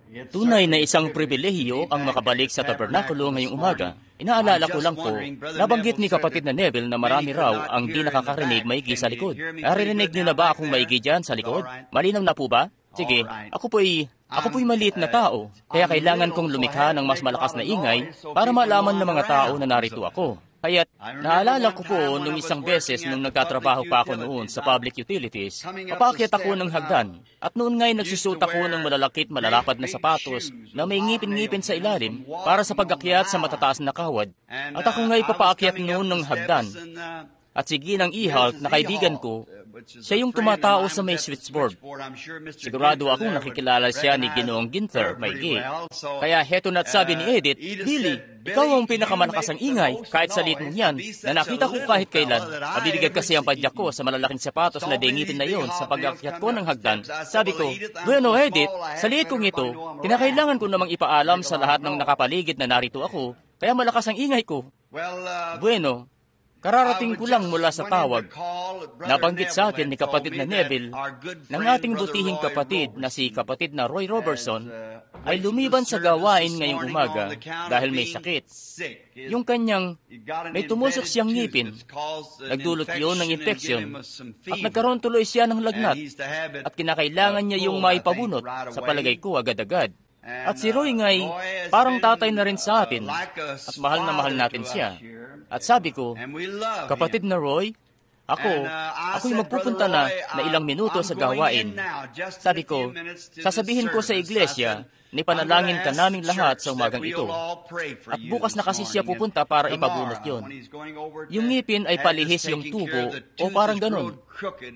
Tunay na isang pribilehiyo ang makabalik sa tabernakulo ngayong umaga. Inaalala ko lang po, nabanggit ni kapatid na Neville na marami raw ang di nakakarinig maigi sa likod. Narinig niyo na ba akong maigi dyan sa likod? Malinaw na po ba? Sige, ako po'y maliit na tao, kaya kailangan kong lumikha ng mas malakas na ingay para malaman ng mga tao na narito ako. Kaya't naalala ko po nung isang beses nung nagtatrabaho pa ako noon sa public utilities, papaakyat ako ng hagdan. At noon nga'y nagsusuot ako ng malalakit malalapad na sapatos na may ngipin-ngipin sa ilalim para sa pag-akyat sa matataas na kawad. At ako nga'y papaakyat noon ng hagdan. At si Ginang E-Halt na kaibigan ko, siya yung tumatao sa may switchboard. Sigurado akong nakikilala siya ni Ginoong Ginther, maigi. Kaya heto na't sabi ni Edith, Billy, ikaw ang pinakamalakas ang ingay, kahit sa liit mong yan, na nakita ko kahit kailan. Mabibigyan kasi ang padyak ko sa malalaking sapatos na dingipin na yon sa pag-akyat ko ng hagdan. Sabi ko, bueno Edith, sa liit kong ito, kinakailangan ko namang ipaalam sa lahat ng nakapaligid na narito ako, kaya malakas ang ingay ko. Bueno, kararating ko lang mula sa tawag. Nabanggit sa akin ni kapatid na Neville ng ating butihing kapatid na si kapatid na Roy Robertson ay lumiban sa gawain ngayong umaga dahil may sakit. Yung kanyang may tumusok siyang ngipin, nagdulot yun ng infeksyon at nagkaroon tuloy siya ng lagnat at kinakailangan niya yung maipabunot sa palagay ko agad-agad. At si Roy nga'y parang tatay na rin sa atin at mahal na mahal natin siya. At sabi ko, kapatid na Roy, ako'y magpupunta na ilang minuto sa gawain. Sabi ko, sasabihin ko sa iglesia, nipanalangin ka naming lahat sa umagang ito. At bukas na kasi siya pupunta para ipabunot yon. Yung ngipin ay palihis yung tubo o parang ganon.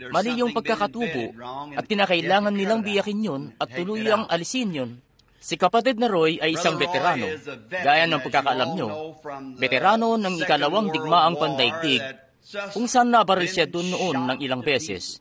Mali yung pagkakatubo at kinakailangan nilang biyakin yun at tuluyang alisin yun. Si kapatid na Roy ay isang veterano. Gaya ng pagkakaalam nyo, veterano ng ikalawang digmaang pandaigdig, kung saan nabaril siya doon noon ng ilang beses.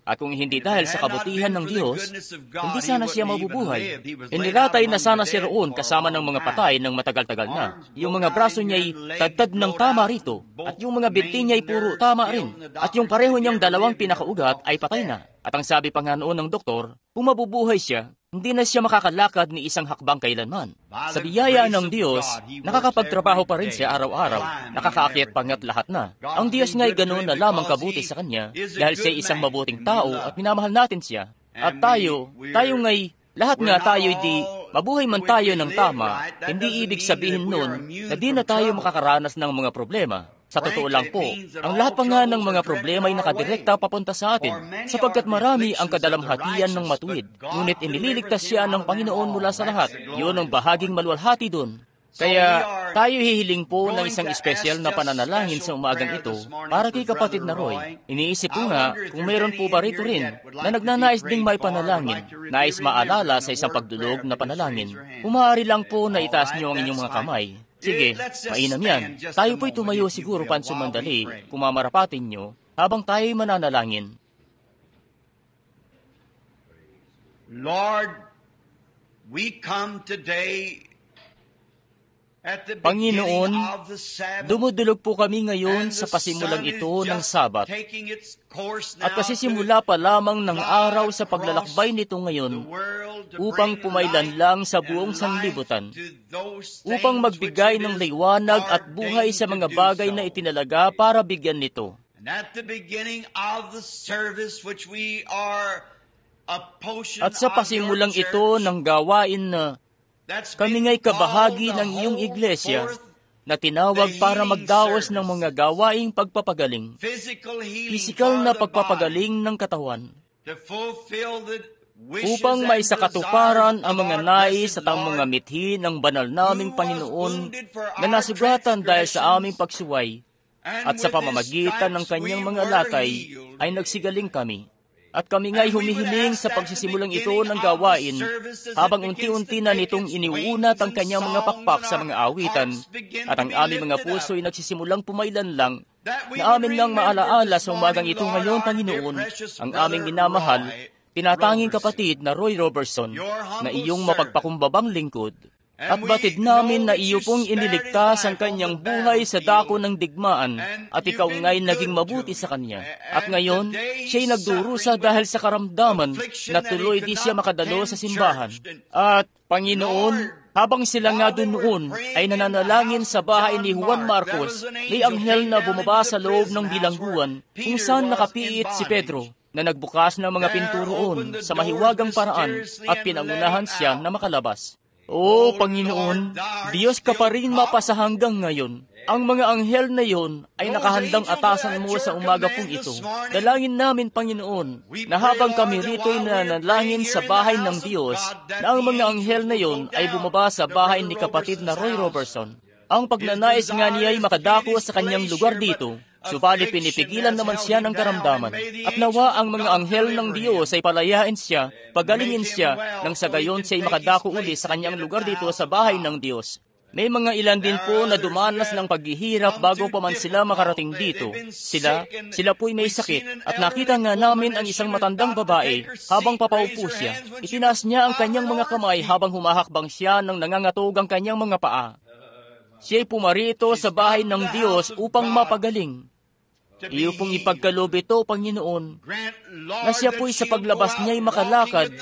At kung hindi dahil sa kabutihan ng Diyos, hindi sana siya mabubuhay. Inilatay na sana siya roon kasama ng mga patay ng matagal-tagal na. Yung mga braso niya'y tagtad ng tama rito, at yung mga binti niya'y puro tama rin. At yung pareho niyang dalawang pinakaugat ay patay na. At ang sabi pa nga noon ng doktor, kung mabubuhay siya, hindi na siya makakalakad ni isang hakbang kailanman. Sa biyaya ng Diyos, nakakapagtrabaho pa rin siya araw-araw, nakakaakyat pangat lahat na. Ang Diyos nga'y ganoon na lamang kabuti sa kanya, dahil siya isang mabuting tao at minamahal natin siya. At tayo nga'y, lahat nga tayo'y di, mabuhay man tayo ng tama, hindi ibig sabihin nun na di na tayo makakaranas ng mga problema. Sa totoo lang po, ang lahat pa nga ng mga problema ay nakadirekta papunta sa atin, sapagkat marami ang kadalamhatian ng matuwid, ngunit inililigtas siya ng Panginoon mula sa lahat. Yun ang bahaging maluwalhati doon. Kaya tayo hihiling po ng isang espesyal na pananalangin sa umagang ito para kay kapatid na Roy. Iniisip ko nga kung mayroon po ba rito rin na nagnanais ding may panalangin, nais maalala sa isang pagdulog na panalangin. Kung maaari lang po na itaas niyo ang inyong mga kamay. Sige, mainam yan. Tayo po'y tumayo siguro pansumandali kung mamarapatin nyo habang tayo'y mananalangin. Lord, we come today Panginoon, dumudulog po kami ngayon sa pasimulang ito ng Sabat. At kasisimula pa lamang ng araw sa paglalakbay nito ngayon upang pumailan lang sa buong sanlibutan, upang magbigay ng liwanag at buhay sa mga bagay na itinalaga para bigyan nito. At sa pasimulang ito ng gawain na kami nga'y kabahagi ng iyong iglesia na tinawag para magdaos ng mga gawaing pagpapagaling, pisikal na pagpapagaling ng katawan, upang may sakatuparan ang mga nais at ang mga mithi ng banal naming Panginoon na nasugatan dahil sa aming pagsuway, at sa pamamagitan ng kanyang mga latay ay nagsigaling kami. At kami nga'y humihiling sa pagsisimulang ito ng gawain habang unti-unti na nitong iniuunat ang kanyang mga pakpak sa mga awitan at ang aming mga puso ay nagsisimulang pumailan lang na amin ngang maalaala sa umagang ito ngayon, Panginoon, ang aming minamahal, tinatanging kapatid na Roy Robertson na iyong mapagpakumbabang lingkod. At batid namin na iyo pong iniligtas ang kanyang buhay sa dako ng digmaan, at ikaw nga'y naging mabuti sa kanya. At ngayon, siya'y nagdurusa dahil sa karamdaman na tuloy di siya makadalo sa simbahan. At, Panginoon, habang sila nga doon noon ay nananalangin sa bahay ni Juan Marcos, may anghel na bumaba sa loob ng bilangguan kung saan nakapiit si Pedro, na nagbukas ng mga pinturoon sa mahiwagang paraan at pinangunahan siya na makalabas. O Panginoon, Diyos ka pa rin mapasa hanggang ngayon. Ang mga anghel na yon ay nakahandang atasan mo sa umaga pong ito. Dalangin namin, Panginoon, na habang kami rito'y nanalangin sa bahay ng Diyos, na ang mga anghel na yon ay bumaba sa bahay ni kapatid na Roy Robertson. Ang pagnanais nga niya ay makadako sa kanyang lugar dito, subalit pinipigilan naman siya ng karamdaman. At nawa ang mga anghel ng Diyos ay palayain siya, pagalingin siya, nang sa gayon siya ay makadako uli sa kanyang lugar dito sa bahay ng Diyos. May mga ilan din po na dumanas ng paghihirap bago pa man sila makarating dito. Sila po'y may sakit, at nakita nga namin ang isang matandang babae habang papaupo siya. Itinaas niya ang kanyang mga kamay habang humahakbang siya ng nangangatog ang kanyang mga paa. Siya'y pumarito sa bahay ng Diyos upang mapagaling. Iyo pong ipagkaloob ito, Panginoon, na siya po'y sa paglabas niya'y makalakad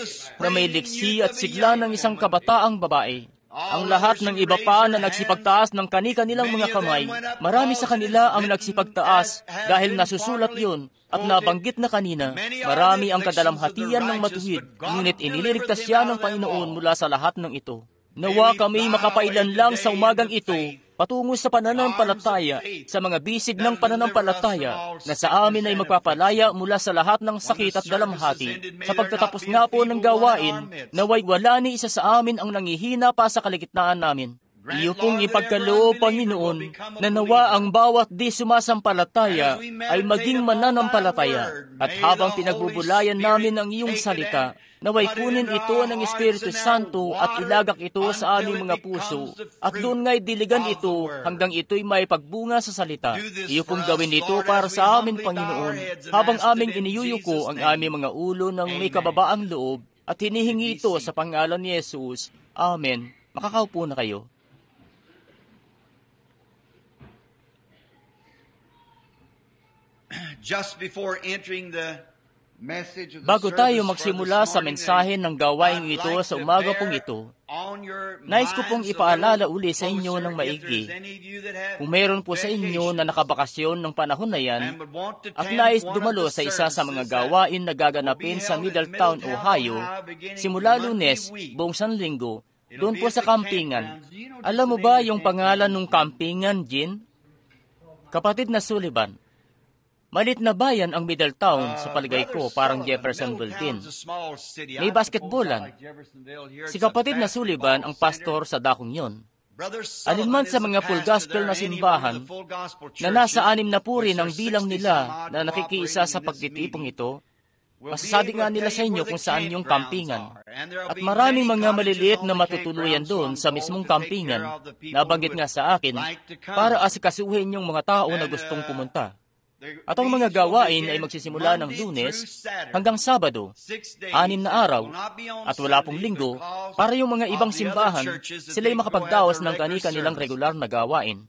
na may liksi at sigla ng isang kabataang babae. Ang lahat ng iba pa na nagsipagtaas ng kani-kanilang mga kamay, marami sa kanila ang nagsipagtaas dahil nasusulat yun at nabanggit na kanina, marami ang kadalamhatian ng matuwid, ngunit iniligtas siya ng Panginoon mula sa lahat ng ito. Nawa kami makapailan lang sa umagang ito patungo sa pananampalataya, sa mga bisig ng pananampalataya, na sa amin ay magpapalaya mula sa lahat ng sakit at dalamhati. Sa pagtatapos nga po ng gawain, naway wala ni isa sa amin ang nangihina pa sa kaligitnaan namin. Iyo pong ipagkaloob, Panginoon, na nawa ang bawat di sumasampalataya ay maging mananampalataya. At habang pinagbubulayan namin ang iyong salita, naway kunin ito ng Espiritu Santo at ilagak ito sa aming mga puso, at doon nga'y diligan ito hanggang ito'y may pagbunga sa salita. Iyo pong gawin ito para sa amin, Panginoon, habang aming iniyuyuko ang aming mga ulo ng may kababaang loob, at hinihingi ito sa pangalan ni Jesus. Amen. Makakaupo na kayo. Bago tayo magsimula sa mensahe ng gawain ito sa umaga pong ito, nais ko pong ipaalala uli sa inyo ng maigi. Kung mayroon po sa inyo na nakabakasyon ng panahon na yan at nais dumalo sa isa sa mga gawain na gaganapin sa Middletown, Ohio, simula Lunes, buong Sanlinggo, doon po sa campingan. Alam mo ba yung pangalan ng campingan, Jean? Kapatid na Sullivan. Malit na bayan ang Middletown sa paligay ko, parang Jeffersonville din. May basketballan. Si kapatid na Sullivan ang pastor sa dakong yon. Alinman sa mga full gospel na simbahan na nasa 6 na puri ng bilang nila na nakikiisa sa pagtitipong ito, masasabi nga nila sa inyo kung saan yung campingan. At maraming mga maliliit na matutuluyan doon sa mismong campingan, nabanggit nga sa akin, para asikasuhin yung mga tao na gustong pumunta. At ang mga gawain ay magsisimula ng Lunes hanggang Sabado, 6 na araw, at wala pong Linggo, para yung mga ibang simbahan, sila'y makapagdaos ng kani-kanilang regular na gawain.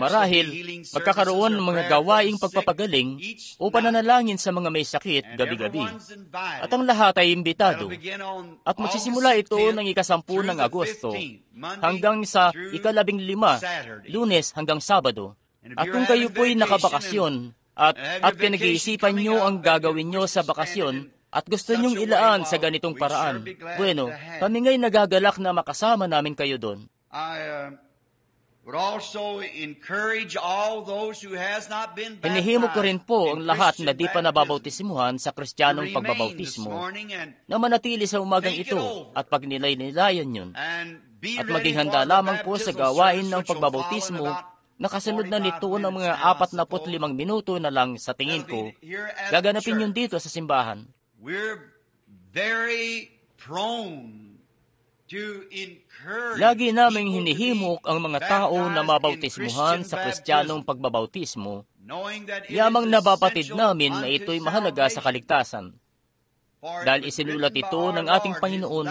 Marahil, magkakaroon ng mga gawaing pagpapagaling o pananalangin sa mga may sakit gabi-gabi. At ang lahat ay imbitado. At magsisimula ito ng 10 ng Agosto hanggang sa 15, Lunes hanggang Sabado. At kung kayo po'y nakabakasyon, at pinag-iisipan nyo ang gagawin nyo sa bakasyon at gusto nyong ilaan sa ganitong paraan, bueno, kami nga'y nagagalak na makasama namin kayo doon. Hinihimok ko rin po ang lahat na di pa nababautismuhan sa Kristiyanong pagbabautismo na manatili sa umagang ito at pagnilay-nilayan yun, at maging handa lamang po sa gawain ng pagbabautismo. Nakasunod na nito ng mga 45 minuto na lang sa tingin ko, gaganapin yun dito sa simbahan. Lagi naming hinihimok ang mga tao na mabautismuhan sa Kristiyanong pagbabautismo, yamang nababatid namin na ito'y mahalaga sa kaligtasan. Dahil isinulat ito ng ating Panginoon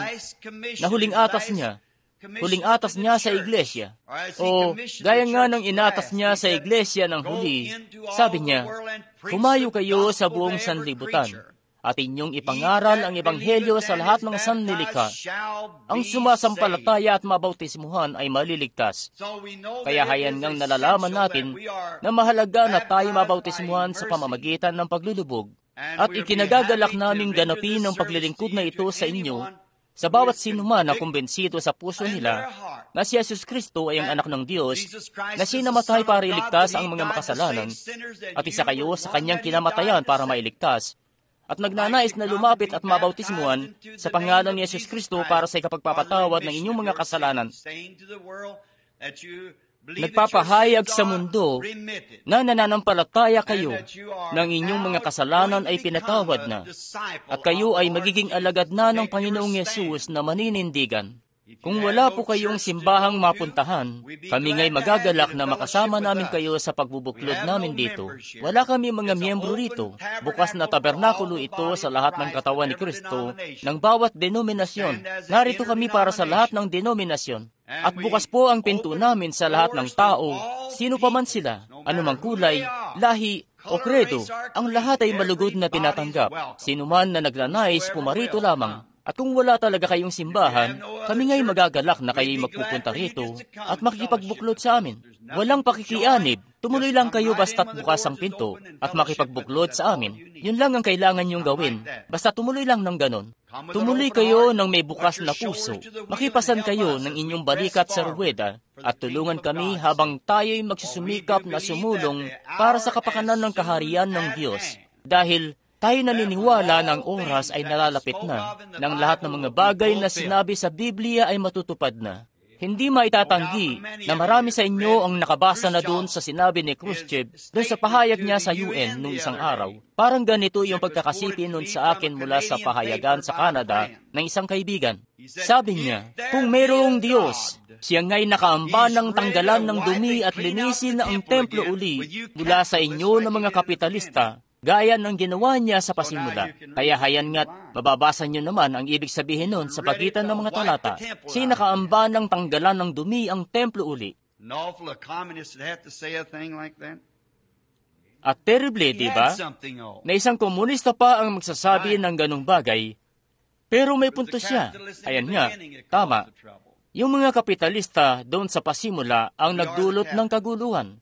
na huling atas niya, huling atas niya sa iglesia. O gaya nga ng inatas niya sa iglesia ng huli, sabi niya, humayo kayo sa buong sanlibutan at inyong ipangaral ang ebanghelyo sa lahat ng sanlilikha. Ang sumasampalataya at mabautismuhan ay maliligtas. Kaya hayan ngang nalalaman natin na mahalaga na tayo mabautismuhan sa pamamagitan ng paglulubog. At ikinagagalak naming ganapin ang paglilingkod na ito sa inyo, sa bawat sinuman na kumbensido sa puso nila na si Jesus Kristo ay ang anak ng Diyos, na sinamatay para iligtas ang mga makasalanan, at isa kayo sa kanyang kinamatayan para mailigtas, at nagnanais na lumapit at mabautismuhan sa pangalan ni Jesus Kristo para sa ikapagpapatawad ng inyong mga kasalanan. Nagpapahayag sa mundo na nananampalataya kayo ng inyong mga kasalanan ay pinatawad na, at kayo ay magiging alagad na ng Panginoong Yesus na maninindigan. Kung wala po kayong simbahang mapuntahan, kami nga'y magagalak na makasama namin kayo sa pagbubuklod namin dito. Wala kami mga miyembro rito. Bukas na tabernakulo ito sa lahat ng katawan ni Kristo ng bawat denominasyon. Narito kami para sa lahat ng denominasyon. At bukas po ang pinto namin sa lahat ng tao, sino pa man sila, anumang kulay, lahi, o kredo, ang lahat ay malugod na tinatanggap. Sino man na nagnanais, pumarito lamang. At kung wala talaga kayong simbahan, kami nga'y magagalak na kayo'y magpupunta rito at makikipagbuklod sa amin. Walang pakikianib. Tumuloy lang kayo basta't bukas ang pinto at makipagbuklod sa amin. Yun lang ang kailangan niyong gawin. Basta tumuloy lang ng ganon. Tumuloy kayo ng may bukas na puso. Makipasan kayo ng inyong balikat sa ruweda at tulungan kami habang tayo'y magsusumikap na sumulong para sa kapakanan ng kaharian ng Diyos. Dahil tayo naniniwala na ang oras ay nalalapit na, ng lahat ng mga bagay na sinabi sa Biblia ay matutupad na. Hindi maitatanggi na marami sa inyo ang nakabasa na doon sa sinabi ni Khrushchev doon sa pahayag niya sa UN noong isang araw. Parang ganito yung pagkakasipin noon sa akin mula sa pahayagan sa Canada ng isang kaibigan. Sabi niya, kung mayroong Diyos, siya nga'y nakaamba ng tanggalan ng dumi at linisin ang templo uli mula sa inyo ng mga kapitalista, gaya ng ginawa niya sa pasimula. Kaya hayan nga't mababasa niyo naman ang ibig sabihin nun sa pagitan ng mga talata. Siya nakaamba ng tanggalan ng dumi ang templo uli. At terrible, di ba? Na isang komunista pa ang magsasabi ng ganong bagay, pero may punto siya. Ayan nga, tama. Yung mga kapitalista doon sa pasimula ang nagdulot ng kaguluhan.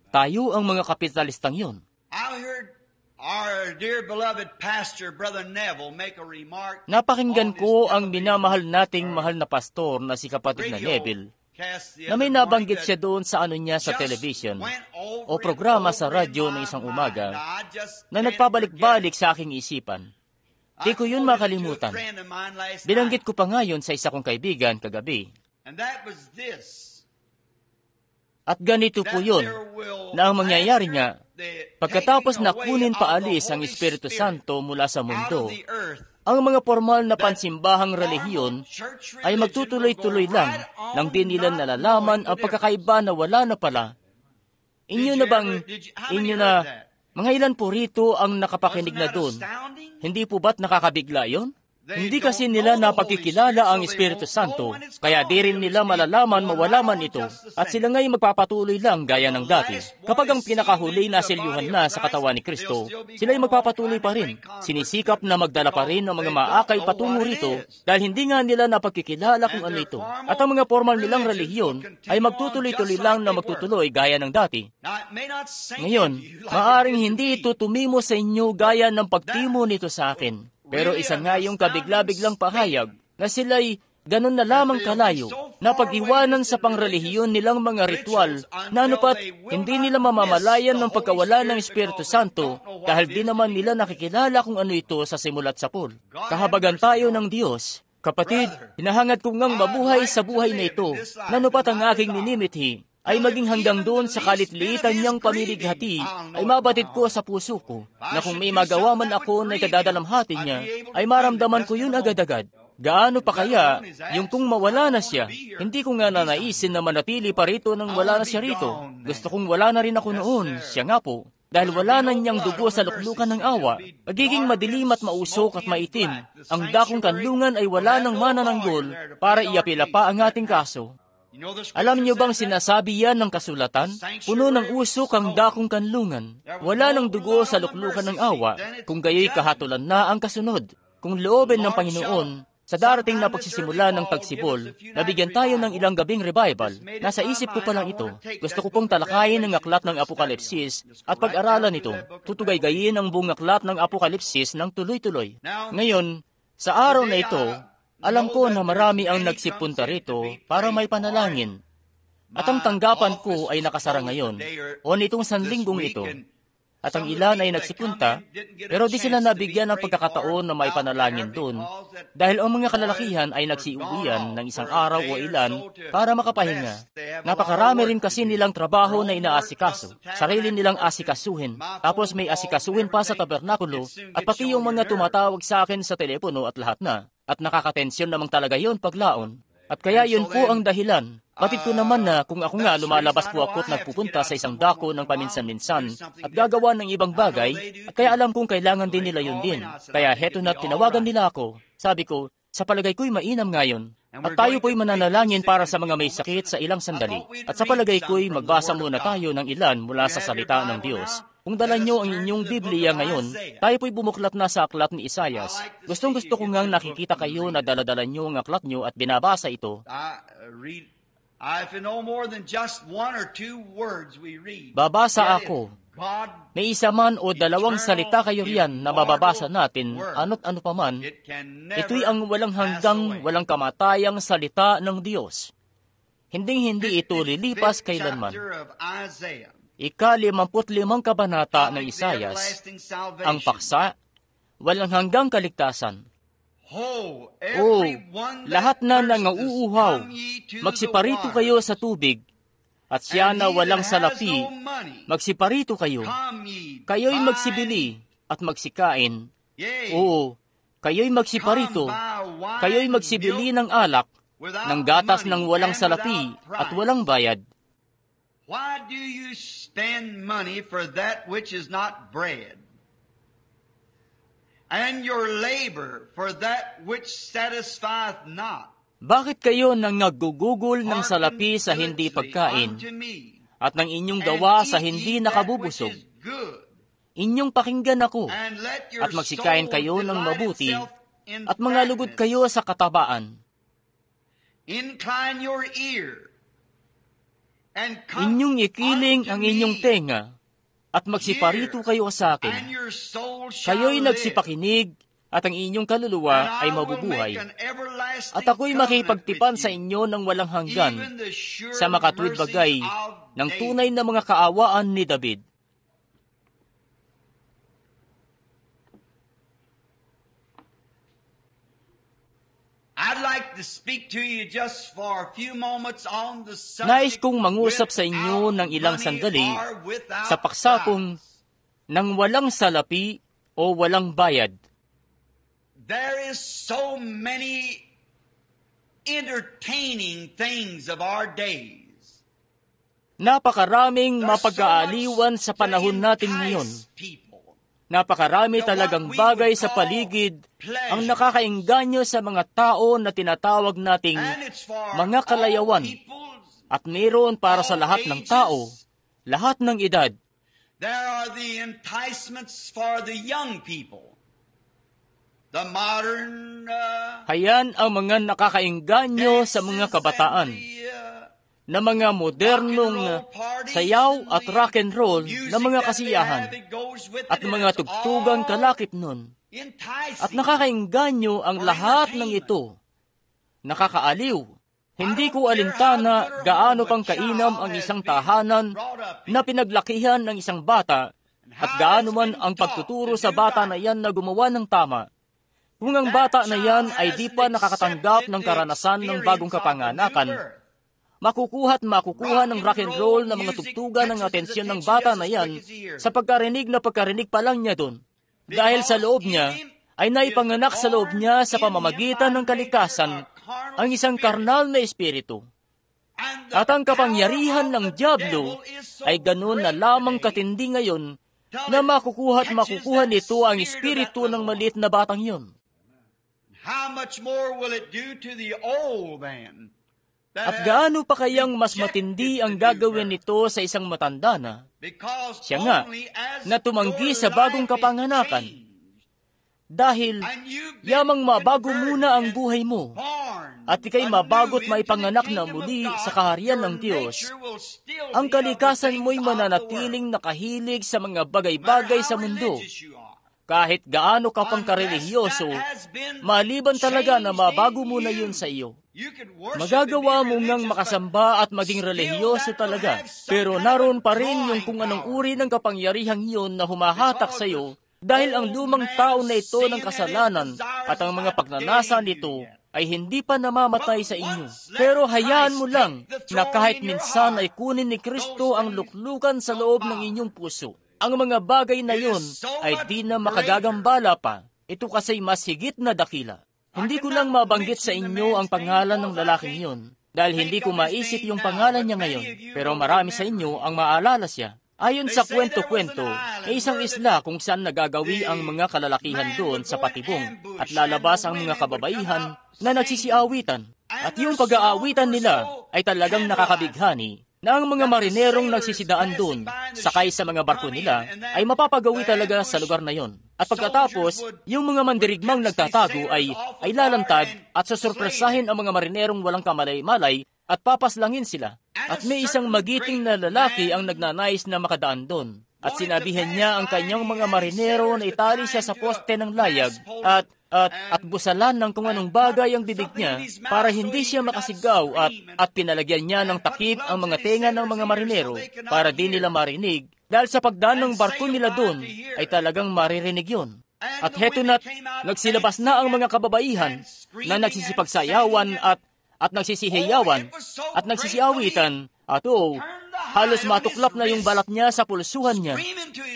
Tayo ang mga kapitalistang yun. Napakinggan ko ang minamahal nating mahal na pastor na si kapatid na Neville, na may nabanggit siya doon sa niya sa television o programa sa radyo ng isang umaga na nagpabalik-balik sa aking isipan. Di ko yun makalimutan. Binanggit ko pa ngayon sa isa kong kaibigan kagabi. At ganito po yun, na ang mangyayari nga, pagkatapos na kunin paalis ang Espiritu Santo mula sa mundo, ang mga formal na pansimbahang relihiyon ay magtutuloy-tuloy lang nang di nila nalalaman ang pagkakaiba na wala na pala. Mga ilan po rito ang nakapakinig na doon? Hindi po ba't nakakabigla yon? Hindi kasi nila napagkikilala ang Espiritu Santo, kaya di rin nila malalaman mawala man ito, at sila nga'y magpapatuloy lang gaya ng dati. Kapag ang pinakahuli na silyuhan na sa katawan ni Kristo, sila'y magpapatuloy pa rin. Sinisikap na magdala pa rin ng mga maakay patungo rito, dahil hindi nga nila napagkikilala kung ano ito. At ang mga formal nilang relihiyon ay magtutuloy-tuloy lang na magtutuloy gaya ng dati. Ngayon, maaaring hindi ito tumimo sa inyo gaya ng pagtimo nito sa akin. Pero isa nga yung kabigla-biglang pahayag na sila'y ganun na lamang kalayo na pag-iwanan sa pangrelihiyon nilang mga ritual na anupat hindi nila mamamalayan ng pagkawala ng Espiritu Santo dahil di naman nila nakikilala kung ano ito sa simulat sapul. Kahabagan tayo ng Diyos. Kapatid, hinahangad ko ngang mabuhay sa buhay na ito na anupat ang aking ninimithi ay maging hanggang doon sa kalitliitan niyang pamilighati, ay mabatid ko sa puso ko, na kung may magawa man ako na ikadadalamhati niya, ay maramdaman ko yun agad-agad. Gaano pa kaya, yung kung mawala na siya, hindi ko nga nanaisin na manatili pa rito nang wala na siya rito. Gusto kong wala na rin ako noon, siya nga po. Dahil wala na niyang dugo sa luklukan ng awa, magiging madilim at mausok at maitim. Ang dakong kanlungan ay wala ng manananggol para iapila pa ang ating kaso. Alam niyo bang sinasabi yan ng kasulatan? Puno ng usok ang dakong kanlungan. Wala ng dugo sa luklukan ng awa, kung gayoy kahatulan na ang kasunod. Kung loobin ng Panginoon, sa darating na pagsisimula ng pagsibol, nabigyan tayo ng ilang gabing revival. Nasa isip ko pa lang ito. Gusto ko pong talakayin ang aklat ng Apokalipsis at pag-aralan ito. Tutugay-gayin ang buong aklat ng Apokalipsis ng tuloy-tuloy. Ngayon, sa araw na ito, alam ko na marami ang nagsipunta rito para may panalangin. At ang tanggapan ko ay nakasara ngayon, o nitong sanlinggong ito. At ang ilan ay nagsipunta, pero di sila nabigyan ng pagkakataon na may panalangin doon, dahil ang mga kalalakihan ay nagsiuwian ng isang araw o ilan para makapahinga. Napakarami rin kasi nilang trabaho na inaasikaso, sarili nilang asikasuhin, tapos may asikasuhin pa sa tabernakulo, at pati yung mga tumatawag sa akin sa telepono at lahat na. At nakakatensyon namang talaga yon paglaon. At kaya yun po ang dahilan. Batid ko naman na kung ako nga lumalabas po ako at nagpupunta sa isang dako ng paminsan-minsan at gagawa ng ibang bagay, at kaya alam kong kailangan din nila yun din. Kaya heto na tinawagan nila ako. Sabi ko, sa palagay ko'y mainam ngayon. At tayo po'y mananalangin para sa mga may sakit sa ilang sandali. At sa palagay ko'y magbasa muna tayo ng ilan mula sa salita ng Diyos. Kung dala nyo ang inyong Biblia ngayon, tayo po'y bumuklat na sa aklat ni Isaias. Gustong-gusto ko ngang nakikita kayo na daladala nyo ang aklat nyo at binabasa ito. Babasa ako. May isa man o dalawang salita kayo riyan na mababasa natin, ano't ano paman, ito'y ang walang hanggang, walang kamatayang salita ng Diyos. Hinding-hindi ito lilipas kailanman. Ika-55 kabanata ng Isaias, ang paksa, walang hanggang kaligtasan. Lahat na nangauuhaw, magsiparito kayo sa tubig, at siya na walang salapi, magsiparito kayo. Kayo'y magsibili at magsikain. Oo, kayo'y magsiparito, kayo'y magsibili ng alak, ng gatas ng walang salapi at walang bayad. Why do you spend money for that which is not bread? And your labor for that which satisfieth not. Bakit kayo nang naggugugol ng salapi sa hindi pagkain, at ng inyong gawa sa hindi nakabubusog? Inyong pakinggan ako, at magsikain kayo ng mabuti, at mga lugod kayo sa katabaan. Incline your ear, inyong ikiling ang inyong tenga, at magsiparito kayo sa akin. Kayo'y nagsipakinig, at ang inyong kaluluwa ay mabubuhay. At ako'y makipagtipan sa inyo ng walang hanggan, sa makatwid bagay ng tunay na mga kaawaan ni David. Nais kong mangusap sa inyo ng ilang sandali sa paksapong ng walang salapi o walang bayad. There is so many entertaining things of our days. Napakaraming mapag-aaliwan sa panahon natin ngayon. Napakarami talagang bagay sa paligid ang nakakaengganyo sa mga tao na tinatawag nating mga kalayawan. At mayroon para sa lahat ng tao, lahat ng edad. There are the enticements for the young people. The modern, Hayan ang mga nakakaengganyo sa mga kabataan na mga modernong sayaw at rock and roll na mga kasiyahan at mga tugtugang kalakip nun. At nakakaengganyo ang lahat ng ito. Nakakaaliw. Hindi ko alintana gaano pang kainam ang isang tahanan na pinaglakihan ng isang bata at gaano man ang pagtuturo sa bata na yan na gumawa ng tama. Kung ang bata na yan ay di pa nakakatanggap ng karanasan ng bagong kapanganakan, makukuha ng rock and roll na mga tugtugan ng atensyon ng bata na yan sa pagkarinig pa lang niya doon. Dahil sa loob niya, ay naipanganak sa loob niya sa pamamagitan ng kalikasan ang isang karnal na espiritu. At ang kapangyarihan ng dyablo ay ganun na lamang katindi ngayon na makukuha at makukuha nito ang espiritu ng maliit na batang yun. How much more will it do to the old man? At gaano pa kayang mas matindi ang gagawin nito sa isang matanda na, siya nga, na tumanggi sa bagong kapanganakan, dahil yamang mabago muna ang buhay mo, at ikay mabago't maipanganak na muli sa kaharian ng Diyos, ang kalikasan mo'y mananatiling nakahilig sa mga bagay-bagay sa mundo. Kahit gaano ka pang karelihiyoso, maliban talaga na mabago muna yun sa iyo. Magagawa mo ngang makasamba at maging relihiyoso talaga, pero naroon pa rin yung kung anong uri ng kapangyarihang yun na humahatak sa iyo, dahil ang lumang tao na ito ng kasalanan at ang mga pagnanasa nito ay hindi pa namamatay sa inyo. Pero hayaan mo lang na kahit minsan ay kunin ni Kristo ang luklukan sa loob ng inyong puso. Ang mga bagay na yun ay di na makagagambala pa. Ito kasi mas higit na dakila. Hindi ko lang mabanggit sa inyo ang pangalan ng lalaking yun, dahil hindi ko maisip yung pangalan niya ngayon, pero marami sa inyo ang maalala siya. Ayon sa kwento-kwento, ay isang isla kung saan nagagawi ang mga kalalakihan doon sa patibong at lalabas ang mga kababaihan na nagsisiawitan. At yung pag-aawitan nila ay talagang nakakabighani, na ang mga marinerong nagsisidaan doon, sakay sa mga barko nila, ay mapapagawi talaga sa lugar na yon. At pagkatapos, yung mga mandirigmang nagtatago ay lalantad at susurpresahin ang mga marinerong walang kamalay-malay at papaslangin sila. At may isang magiting na lalaki ang nagnanais na makadaan doon. At sinabihan niya ang kanyang mga marinero na itali siya sa poste ng layag at busalan ng kung anong bagay ang bibig niya para hindi siya makasigaw at pinalagyan niya ng takip ang mga tenga ng mga marinero para di nila marinig, dahil sa pagdaan ng barko nila doon ay talagang maririnig yun. At heto na't nagsilabas na ang mga kababaihan na nagsisipagsayawan at nagsisihiyawan at nagsisiawitan at halos matuklap na yung balat niya sa pulsuhan niya.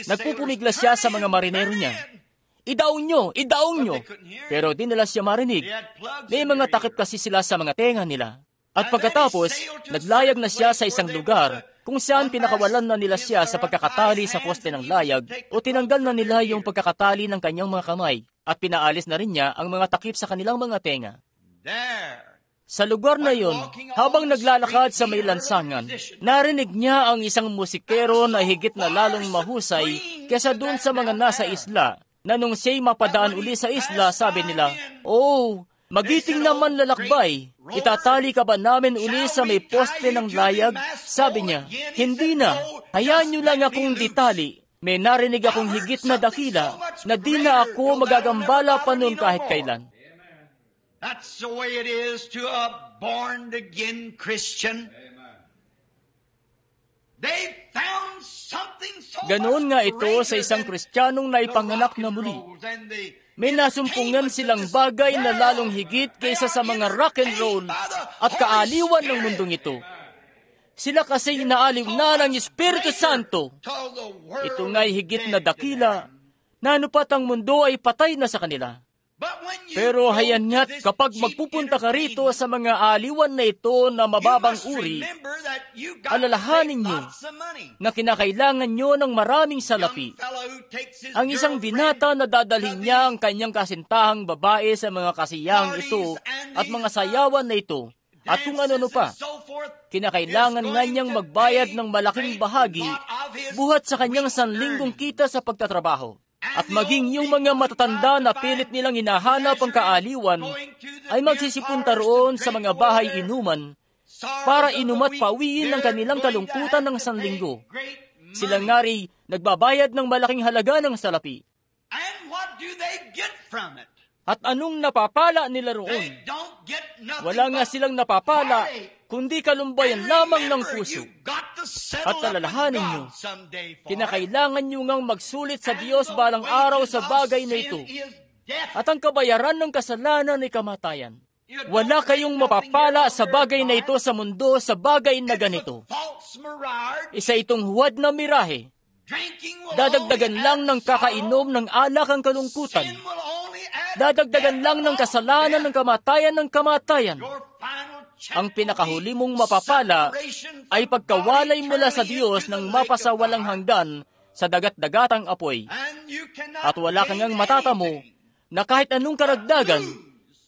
Nagpupumiglas siya sa mga marinero niya. Idaong nyo! Pero di nila siya marinig. May mga takip kasi sila sa mga tenga nila. At pagkatapos, naglayag na siya sa isang lugar kung saan pinakawalan na nila siya sa pagkakatali sa poste ng layag o tinanggal na nila yung pagkakatali ng kanyang mga kamay at pinaalis na rin niya ang mga takip sa kanilang mga tenga. Sa lugar na yon, habang naglalakad sa may lansangan, narinig niya ang isang musikero na higit na lalong mahusay kesa doon sa mga nasa isla, na nung siya'y mapadaan uli sa isla, sabi nila, magiting naman lalakbay, itatali ka ba namin uli sa may poste ng layag? Sabi niya, hindi na, hayaan niyo lang akong ditali. May narinig akong higit na dakila na di na ako magagambala pa noon kahit kailan. That's the way it is to a born-again Christian. They found something so ganoon nga ito sa isang Kristiyanong naipanganak na muli. May nasumpungan silang bagay na lalong higit kaysa sa mga rock and roll at kaaliwan ng mundong ito. Sila kasi inaaliw na ng Espiritu Santo. Ito nga'y higit na dakila na anupat ang mundo ay patay na sa kanila. Pero hayan nga't kapag magpupunta ka rito sa mga aliwan na ito na mababang uri, alalahanin nyo na kinakailangan nyo ng maraming salapi. Ang isang binata na dadalhin niya ang kanyang kasintahang babae sa mga kasiyahang ito at mga sayawan na ito, at kung ano pa, kinakailangan nga niyang magbayad ng malaking bahagi buhat sa kanyang sanlinggong kita sa pagtatrabaho. At maging yung mga matatanda na pilit nilang hinahanap ang kaaliwan ay magsisipunta roon sa mga bahay inuman para inumat pawiin ang kanilang kalungkutan ng sanlinggo. Sila nga'y nagbabayad ng malaking halaga ng salapi. At anong napapala nila roon? Wala nga silang napapala, kundi kalumbayan lamang ng puso. At alalahanin nyo, kinakailangan nyo ngang magsulit sa Diyos balang araw sa bagay na ito. At ang kabayaran ng kasalanan ay kamatayan. Wala kayong mapapala sa bagay na ito sa mundo sa bagay na ganito. Isa itong huwad na mirahe. Dadagdagan lang ng kakainom ng alak ang kalungkutan. Dadagdagan lang ng kasalanan ng kamatayan. Ang pinakahuli mong mapapala ay pagkawalay mula sa Diyos ng mapasawalang hanggan sa dagat-dagatang apoy. And you cannot At wala kang gain ngang matatamo anything. na kahit anong karagdagan,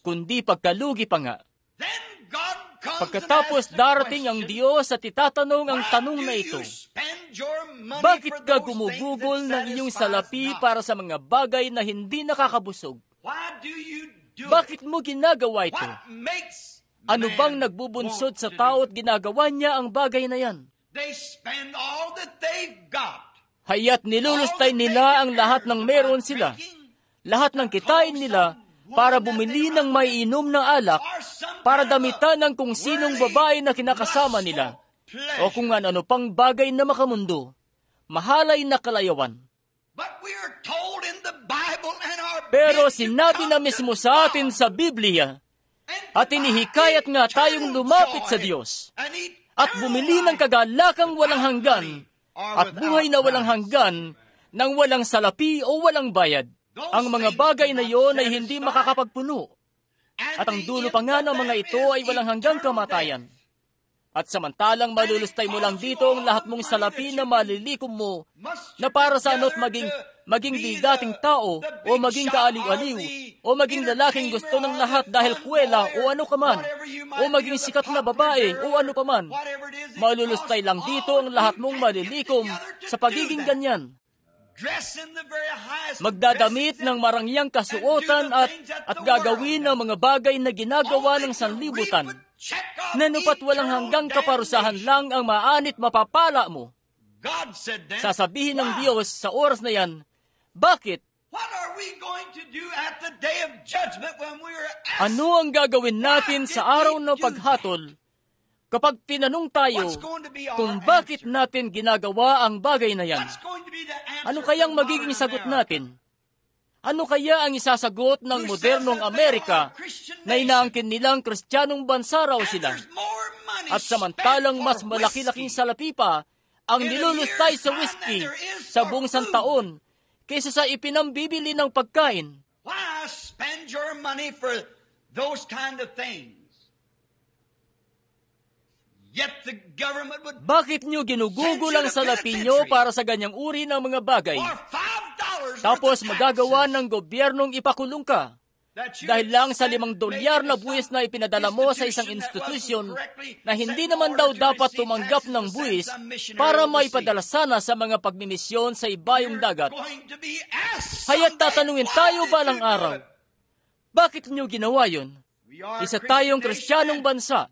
kundi pagkalugi pa nga. Then God comes Pagkatapos and asks the darating ang question, Diyos at itatanong ang "Why tanong do na you ito, spend your money bakit for ka those gumugugol things ng that iyong satisfies salapi not? para sa mga bagay na hindi nakakabusog? Why do you do Bakit it? mo ginagawa ito? What makes Ano man bang nagbubunsod want sa to tao do at ginagawa niya ang bagay na yan? it? They spend all that they've got. Haya't nilulustay nila ang lahat ng meron sila, lahat ng kitain nila, para bumili ng maiinom na alak, para damitan ng kung sinong babae na kinakasama nila, o kung ano pang bagay na makamundo, mahalay na kalayawan. But we are told in the Bible and our Pero bid to sinabi come na to mismo sa atin God sa Biblia, and at to inihikayat find nga tayong eternal lumapit sa joy Diyos, and at eternal bumili ng life kagalakang walang without hanggan, money or at without buhay na walang price. hanggan, nang walang salapi o walang bayad. Ang mga bagay na iyon ay hindi makakapagpuno. And At ang the dulo pa nga ng mga ito ay walang hanggang eternal kamatayan. At samantalang malulustay mo lang dito ang lahat mong salapi na malilikom mo, death. na para sa ano't maging bigating tao, o maging kaaliw-aliw, o maging lalaking gusto ng lahat dahil kwela o ano kaman, o maging sikat na babae o ano paman. Malulustay lang dito ang lahat mong malilikom sa pagiging ganyan. Magdadamit ng marangyang kasuotan at gagawin ng mga bagay na ginagawa ng sanlibutan, na nupat walang hanggang kaparusahan lang ang maanit mapapala mo. Sasabihin ng Diyos sa oras na yan, bakit? Ano ang gagawin natin sa araw ng paghatol kapag tinanong tayo kung bakit natin ginagawa ang bagay na yan? Ano kayang magiging sagot natin? Ano kaya ang isasagot ng modernong Amerika na inaangkin nilang Kristiyanong bansa raw sila? At samantalang mas malaki-laking salapi pa ang nilulustay sa whiskey sa buong santaon kaysa sa ipinambibili ng pagkain. Why spend your money for those kind of things? Yet the government would Bakit nyo ginugugol ang salapi nyo para sa ganyang uri ng mga bagay? for $5 Tapos magagawa ng gobyernong ipakulong ka dahil lang sa $5 na buwis na ipinadala mo sa isang institusyon na hindi naman daw dapat tumanggap ng buwis para maipadala sana sa mga pagmimisyon sa ibayong dagat. Haya't tatanungin tayo balang araw, bakit nyo ginawa yun? Isa tayong Kristiyanong bansa,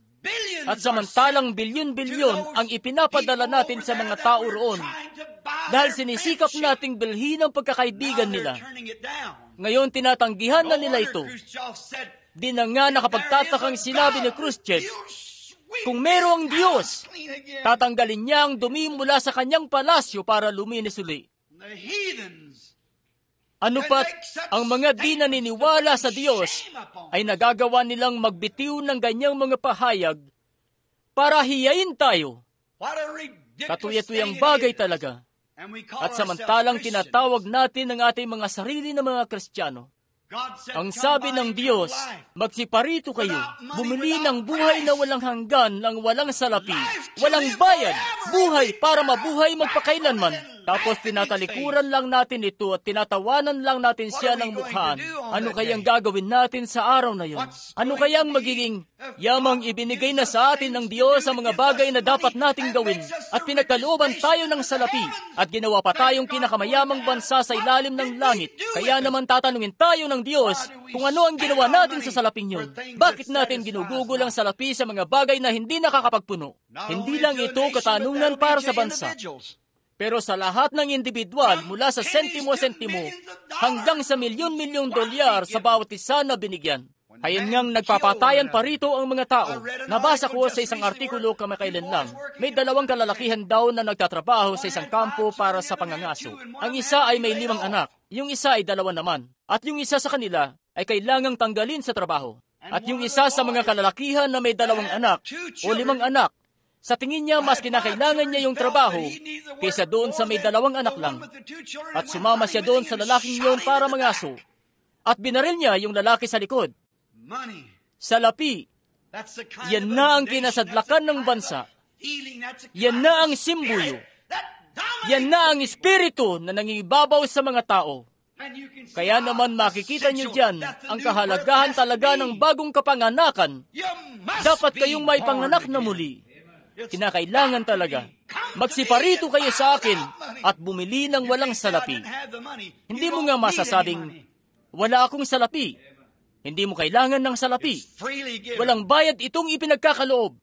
at samantalang bilyon-bilyon ang ipinapadala natin sa mga tao roon dahil sinisikap nating bilhin ang pagkakaibigan nila. Ngayon tinatanggihan na nila ito. Di na nga nakapagtatakang sinabi ni Khrushchev, kung merong Diyos, tatanggalin niya ang dumi mula sa kanyang palasyo para luminis uli. Ano pat, ang mga di naniniwala sa Diyos ay nagagawa nilang magbitiw ng ganyang mga pahayag para hiyain tayo. Katuya-tuyang bagay talaga. At samantalang tinatawag natin ang ating mga sarili na mga Kristiyano. Ang sabi ng Diyos, magsiparito kayo, bumili ng buhay na walang hanggan, ng walang salapi, walang bayad, buhay para mabuhay magpakailanman. Tapos tinatalikuran lang natin ito at tinatawanan lang natin siya ng mukhaan. Ano kayang gagawin natin sa araw na yun? Ano kayang magiging yamang ibinigay na sa atin ng Diyos ang mga bagay na dapat nating gawin at pinagkalooban tayo ng salapi at ginawa pa tayong pinakamayamang bansa sa ilalim ng langit? Kaya naman tatanungin tayo ng Diyos kung ano ang ginawa natin sa salaping yun. Bakit natin ginugugol ang salapi sa mga bagay na hindi nakakapagpuno? Hindi lang ito katanungan para sa bansa, pero sa lahat ng individual mula sa sentimo-sentimo hanggang sa milyon-milyong dolyar sa bawat isa na binigyan. Hayan ngang nagpapatayan pa rito ang mga tao. Nabasa ko sa isang artikulo kamakailan lang. May 2 kalalakihan daw na nagtatrabaho sa isang kampo para sa pangangaso. Ang isa ay may 5 anak, yung isa ay 2 naman. At yung isa sa kanila ay kailangang tanggalin sa trabaho. At yung isa sa mga kalalakihan na may 2 anak o 5 anak, sa tingin niya mas kinakailangan niya yung trabaho kaysa doon sa may 2 anak lang. At sumama siya doon sa lalaking yun para mangaso. At binaril niya yung lalaki sa likod. Salapi, yan na ang kinasadlakan ng bansa. Yan na ang simbuyo. Yan na ang espiritu na nangingibabaw sa mga tao. Kaya naman makikita niyo dyan ang kahalagahan talaga ng bagong kapanganakan. Dapat kayong may panganak na muli. Kinakailangan talaga. Magsiparito kayo sa akin at bumili ng walang salapi. Hindi mo nga masasabing, wala akong salapi. Hindi mo kailangan ng salapi. Walang bayad itong ipinagkakaloob.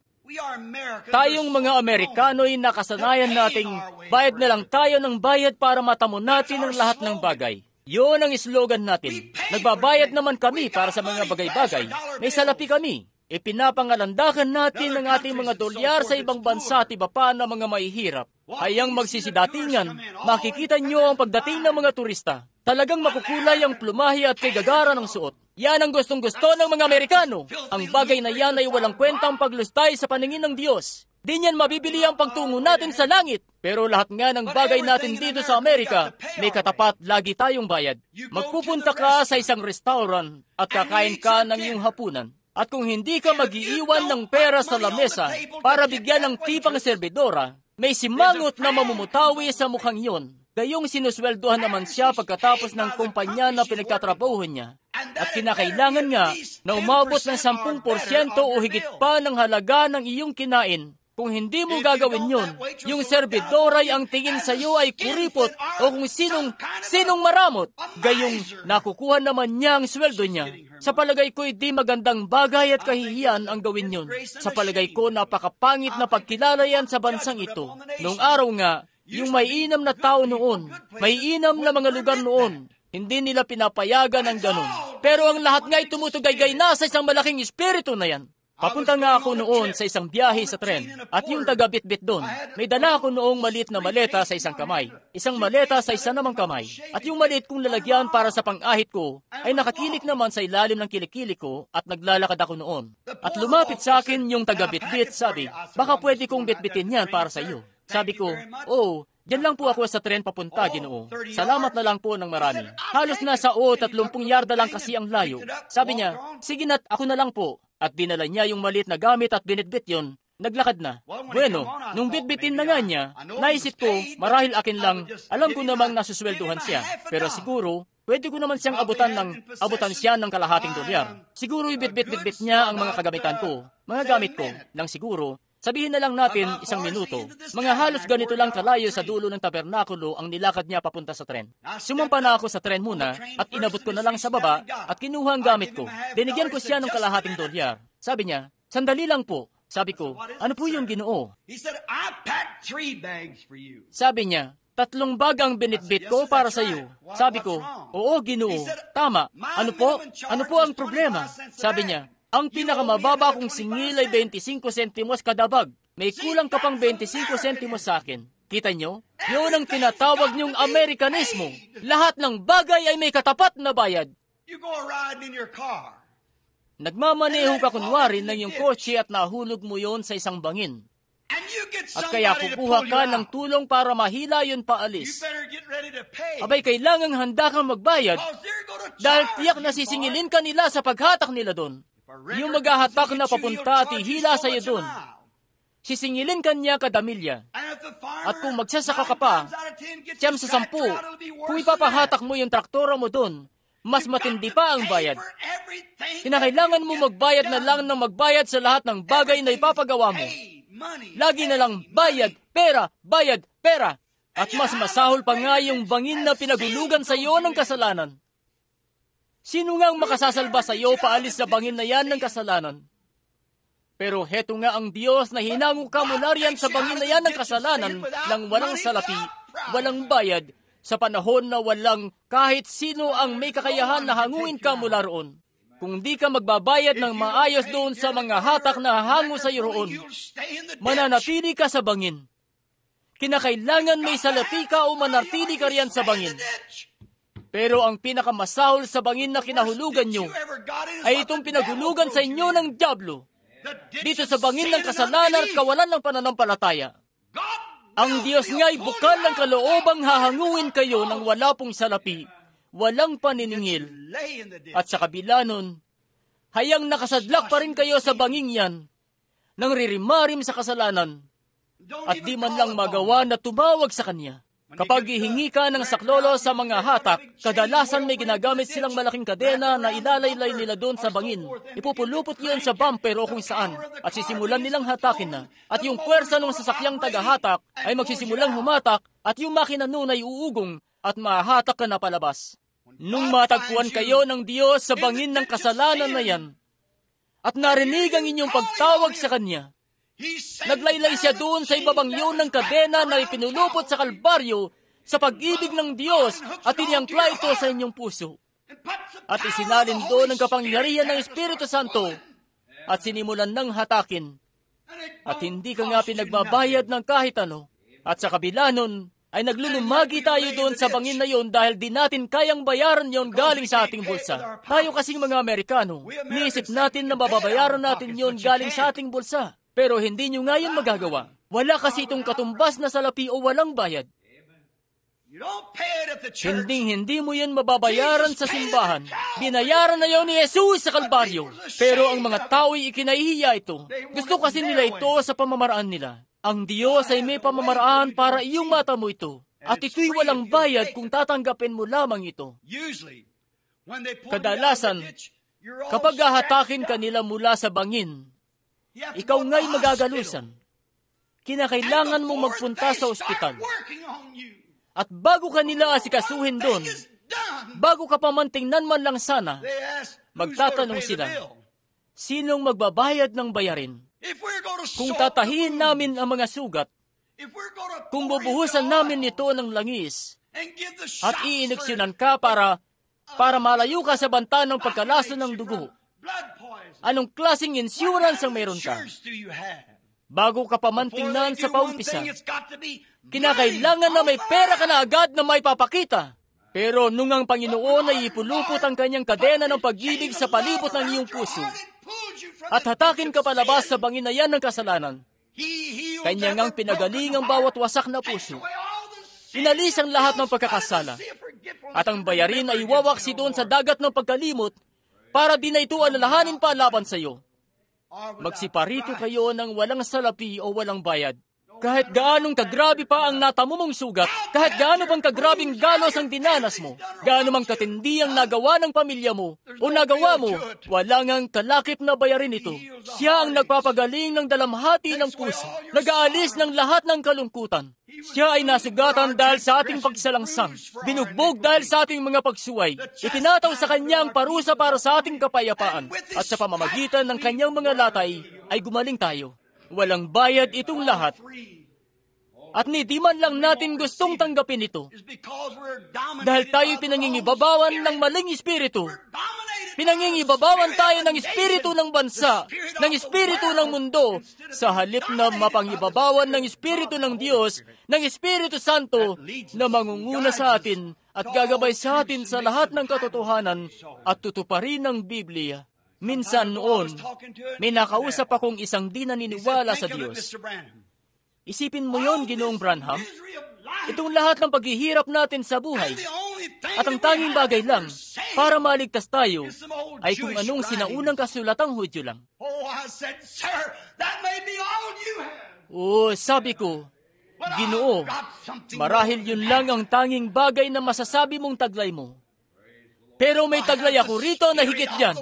Tayong mga Amerikano ay nakasanayan nating bayad na lang tayo ng bayad para matamo natin ang lahat ng bagay. Yun ang slogan natin. Nagbabayad naman kami para sa mga bagay-bagay. May salapi kami. Ipinapangalandakan natin ang ating mga dolyar sa ibang bansa at iba pa na mga mahihirap. Hayang magsisidatingan, makikita nyo ang pagdating ng mga turista. Talagang makukulay ang plumahe at kagagara ng suot. Yan ang gustong-gusto ng mga Amerikano. Ang bagay na yan ay walang kwentang paglustay sa paningin ng Diyos. Di niyan mabibili ang pagtungo natin sa langit. Pero lahat nga ng bagay natin dito sa Amerika, may katapat lagi tayong bayad. Magpupunta ka sa isang restaurant at kakain ka ng iyong hapunan. At kung hindi ka mag-iiwan ng pera sa lamesa para bigyan ng tip ang serbidora, may simangot na mamumutawi sa mukhang yon. Gayong sinusweldohan naman siya pagkatapos ng kumpanya na pinagtatrabahuhan niya. At kinakailangan nga na umabot ng 10% o higit pa ng halaga ng iyong kinain. Kung hindi mo gagawin yun, yung serbidoray ang tingin sa iyo ay kuripot o kung sinong maramot. Gayong nakukuha naman niya ang sweldo niya. Sa palagay ko'y di magandang bagay at kahihiyan ang gawin yun. Sa palagay ko, napakapangit na pagkilala yan sa bansang ito. Noong araw nga, yung may inam na tao noon, may inam na mga lugar noon, hindi nila pinapayagan ang ganun. Pero ang lahat nga'y tumutugay-gay na sa isang malaking espiritu na yan. Papunta nga ako noon sa isang biyahe sa tren at yung taga-bitbit doon, may dala ako noong maliit na maleta sa isang kamay, isang maleta sa isa namang kamay, at yung maliit kong lalagyan para sa pang-ahit ko ay nakakilik naman sa ilalim ng kilikili ko at naglalakad ako noon. At lumapit sa akin yung taga-bitbit, sabi, baka pwede kong bitbitin yan para sa iyo. Sabi ko, oo, diyan lang po ako sa tren papunta, Ginoo. Salamat na lang po ng marami. Halos nasa 30 yarda lang kasi ang layo. Sabi niya, sige na't ako na lang po. At dinala niya yung maliit na gamit at binitbit yun. Naglakad na. Bueno, nung bitbitin na nga niya, naisip ko, marahil akin lang, alam ko namang nasuswelduhan siya. Pero siguro, pwede ko naman siyang abutan siya ng kalahating dolyar. Siguro ibitbit niya ang mga kagamitan ko, mga gamit ko, lang siguro. Sabihin na lang natin 1 minuto. Mga halos ganito lang kalayo sa dulo ng tabernakulo ang nilakad niya papunta sa tren. Sumampa na ako sa tren muna at inabot ko na lang sa baba at kinuha ang gamit ko. Binigyan ko siya ng kalahating dolyar. Sabi niya, sandali lang po. Sabi ko, ano po yung Ginoo? Sabi niya, 3 bag ang binitbit ko para sa iyo. Sabi ko, oo Ginoo, tama. Ano po ang problema? Sabi niya, ang pinakamababa kong singil ay 25 sentimos kada bag. May kulang ka pang 25 sentimos sa akin. Kita nyo? Yun ang tinatawag niyong Amerikanismo. Lahat ng bagay ay may katapat na bayad. Nagmamaneho ka kunwari ng iyong kotse at nahulog mo yon sa isang bangin. At kaya kukuha ka ng tulong para mahila yun paalis. Abay, kailangang handa kang magbayad dahil tiyak na sisingilin ka nila sa paghatak nila doon. Yung maghahatak na papunta at ihila sa iyo doon. Sisingilin ka niya kada milya. At kung magsasaka ka pa, 9 sa 10, kung ipapahatak mo yung traktora mo doon, mas matindi pa ang bayad. Kinakailangan mo magbayad na lang ng magbayad sa lahat ng bagay na ipapagawa mo. Lagi na lang bayad, pera. At mas masahol pa nga yung bangin na pinagulugan sa iyo ng kasalanan. Sino nga ang makasasalba sa iyo paalis sa bangin na yan ng kasalanan? Pero heto nga ang Diyos na hinango ka mula riyan sa bangin na yan ng kasalanan nang walang salapi, walang bayad, sa panahon na walang kahit sino ang may kakayahan na hanguin ka mula roon. Kung di ka magbabayad ng maayos doon sa mga hatak na hango sa iyo roon, mananatili ka sa bangin. Kinakailangan may salapi ka o manatili ka riyan sa bangin. Pero ang pinakamasahol sa bangin na kinahulugan nyo ay itong pinagulugan sa inyo ng dyablo. Dito sa bangin ng kasalanan at kawalan ng pananampalataya. Ang Diyos nga'y bukal ng kaloobang hahanguin kayo ng wala pong salapi, walang paniningil. At sa kabila nun, hayang nakasadlak pa rin kayo sa banging yan, nang ririmarim sa kasalanan. at di man lang magawa na tumawag sa kanya. Kapag hihingi ka ng saklolo sa mga hatak, kadalasan may ginagamit silang malaking kadena na ilalaylay nila doon sa bangin. Ipupulupot yun sa bumper o kung saan, at sisimulan nilang hatakin na. At yung puwersa ng sasakyang tagahatak ay magsisimulang humatak, at yung makina nun ay uugong at mahatak ka na palabas. Nung matagpuan kayo ng Diyos sa bangin ng kasalanan na yan, at narinig ang inyong pagtawag sa Kanya, naglaylay siya doon sa ibabang yun ng kadena na ipinulupot sa Kalbaryo sa pag-ibig ng Diyos at iniangkla ito sa inyong puso. At isinalin doon ang kapangyarihan ng Espiritu Santo at sinimulan ng hatakin. At hindi ka nga pinagbabayad ng kahit ano. At sa kabila nun, ay naglulumagi tayo doon sa bangin na yon dahil di natin kayang bayaran yon galing sa ating bulsa. Tayo kasing mga Amerikano, niisip natin na mababayaran natin yon galing sa ating bulsa. Pero hindi nyo nga yun magagawa. Wala kasi itong katumbas na salapi o walang bayad. Hindi mo yun mababayaran sa simbahan. Binayaran na yun ni Jesus sa Kalbaryo. Pero ang mga tao'y ikinahihiya ito. Gusto kasi nila ito sa pamamaraan nila. Ang Diyos ay may pamamaraan para iyong mata mo ito. At ito'y walang bayad kung tatanggapin mo lamang ito. Kadalasan, kapag hahatakin ka nila mula sa bangin, ikaw nga'y magagalusan. Kinakailangan mong magpunta sa ospital. At bago ka nila asikasuhin doon, bago ka pa man tingnan man lang sana, magtatanong sila, sinong magbabayad ng bayarin? Kung tatahiin namin ang mga sugat, kung bubuhusan namin ito ng langis, at iiniksyonan ka para malayo ka sa banta ng pagkalaso ng dugo, anong klaseng insurance ang meron ka? Bago ka pa man tingnan sa paumpisa, kinakailangan na may pera ka na agad na may papakita. Pero nung ang Panginoon ay ipulupot ang kanyang kadena ng pag-ibig sa palibot ng iyong puso, at hatakin ka palabas sa bangin na yan ng kasalanan, kanya ngang pinagaling ang bawat wasak na puso. Inalis ang lahat ng pagkakasala, at ang bayarin ay iwawaksi doon sa dagat ng pagkalimot, para di na ito alalahanin pa laban sa iyo. Magsiparito kayo ng walang salapi o walang bayad. Kahit gaanong kagrabe pa ang natamo mong sugat, kahit gaano pang kagrabing galos ang dinanas mo, gaano mang katindi ang nagawa ng pamilya mo, o nagawa mo, wala ngang kalakip na bayarin ito. Siya ang nagpapagaling ng dalamhati ng puso, nag-aalis ng lahat ng kalungkutan. Siya ay nasugatan dahil sa ating pagsalangsang, binugbog dahil sa ating mga pagsuway, itinataw sa kanya ang parusa para sa ating kapayapaan, at sa pamamagitan ng kanyang mga latay ay gumaling tayo. Walang bayad itong lahat. At hindi man lang natin gustong tanggapin ito. Dahil tayo pinangingibabawan ng maling espiritu. Pinangingibabawan tayo ng espiritu ng bansa, ng espiritu ng mundo, sa halip na mapangibabawan ng espiritu ng Diyos, ng Espiritu Santo, na mangunguna sa atin at gagabay sa atin sa lahat ng katotohanan at tutuparin ng Biblia. Minsan noon, may nakausap akong isang di naniniwala sa Diyos. Isipin mo yon, Ginoong Branham. Itong lahat ng paghihirap natin sa buhay, at ang tanging bagay lang para maligtas tayo ay kung anong sinaunang kasulatang Hudyo lang. Sabi ko, Ginoo, marahil yun lang ang tanging bagay na masasabi mong taglay mo. Pero may taglay ako rito na higit dyan.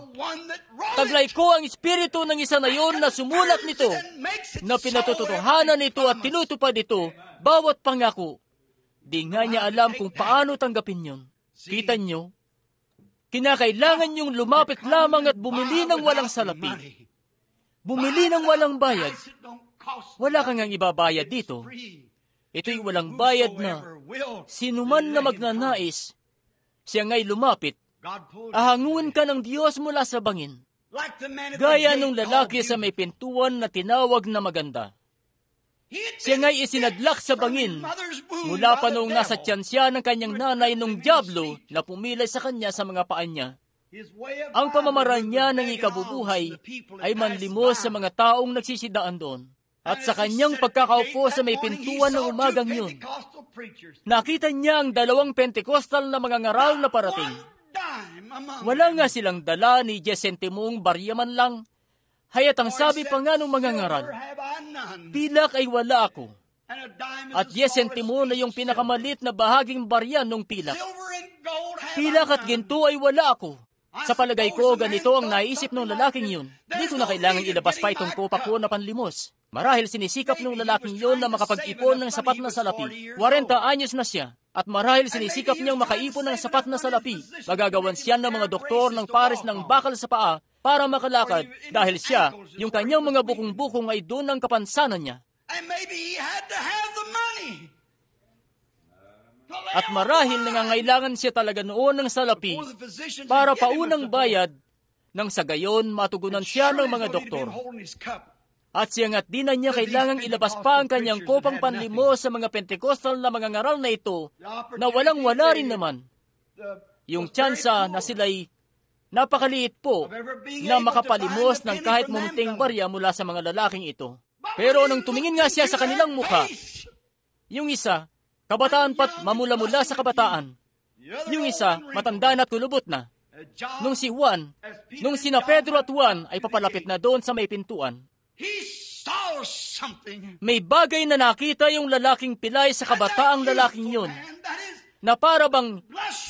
Taglay ko ang espiritu ng isa na yon na sumulat nito, na pinatututuhanan nito at tinutupad ito, bawat pangako. Di nga niya alam kung paano tanggapin yon. Kita nyo? Kinakailangan niyong lumapit lamang at bumili ng walang salapi. Bumili ng walang bayad. Wala kang ang ibabayad dito. Ito'y walang bayad na sinuman na magnanais, siya nga'y lumapit. Ahanguin ka ng Diyos mula sa bangin. Gaya nung lalaki sa may pintuan na tinawag na maganda. Siya nga'y isinadlak sa bangin mula pa noong nasa tiyan siya ng kanyang nanay nung dyablo na pumilay sa kanya sa mga paa niya. Ang pamamaraan niya ng ikabubuhay ay manlimos sa mga taong nagsisidaan doon. At sa kanyang pagkakaupo sa may pintuan ng umagang yun, nakita niya ang 2 Pentecostal na mga ngaral na parating. Wala nga silang dala ni 10 centimong barya man lang Hayat ang sabi pa nga ng mga ngaral, pilak ay wala ako. At 10 sentimo na yung pinakamalit na bahaging barya ng pilak. Pilak at ginto ay wala ako. Sa palagay ko, ganito ang naisip ng lalaking yun. Hindi ko na kailangang ilabas pa itong kopa ko na panlimos. Marahil sinisikap ng lalaking yun na makapag-ipon ng sapat na salapi. 40 anyos na siya. At marahil sinisikap niyang makaipon ng sapat na salapi. Magagawan siya ng mga doktor ng pares ng bakal sa paa para makalakad. Dahil siya, yung kanyang mga bukong-bukong ay doon ang kapansanan niya. At marahil nangangailangan siya talaga noon ng salapi para paunang bayad nang sa gayon matugunan siya ng mga doktor. At siya nga't di na niya kailangang ilabas pa ang kanyang kopang panlimos sa mga Pentecostal na mga ngaral na ito na walang-wala rin naman. Yung tsansa na sila'y napakaliit po na makapalimos ng kahit munting barya mula sa mga lalaking ito. Pero nang tumingin nga siya sa kanilang mukha, yung isa, kabataan pat mamula-mula sa kabataan. Yung isa, matanda na kulubot na. Nung si Juan, nung sina Pedro at Juan ay papalapit na doon sa may pintuan, may bagay na nakita yung lalaking pilay sa kabataang lalaking yun, na para bang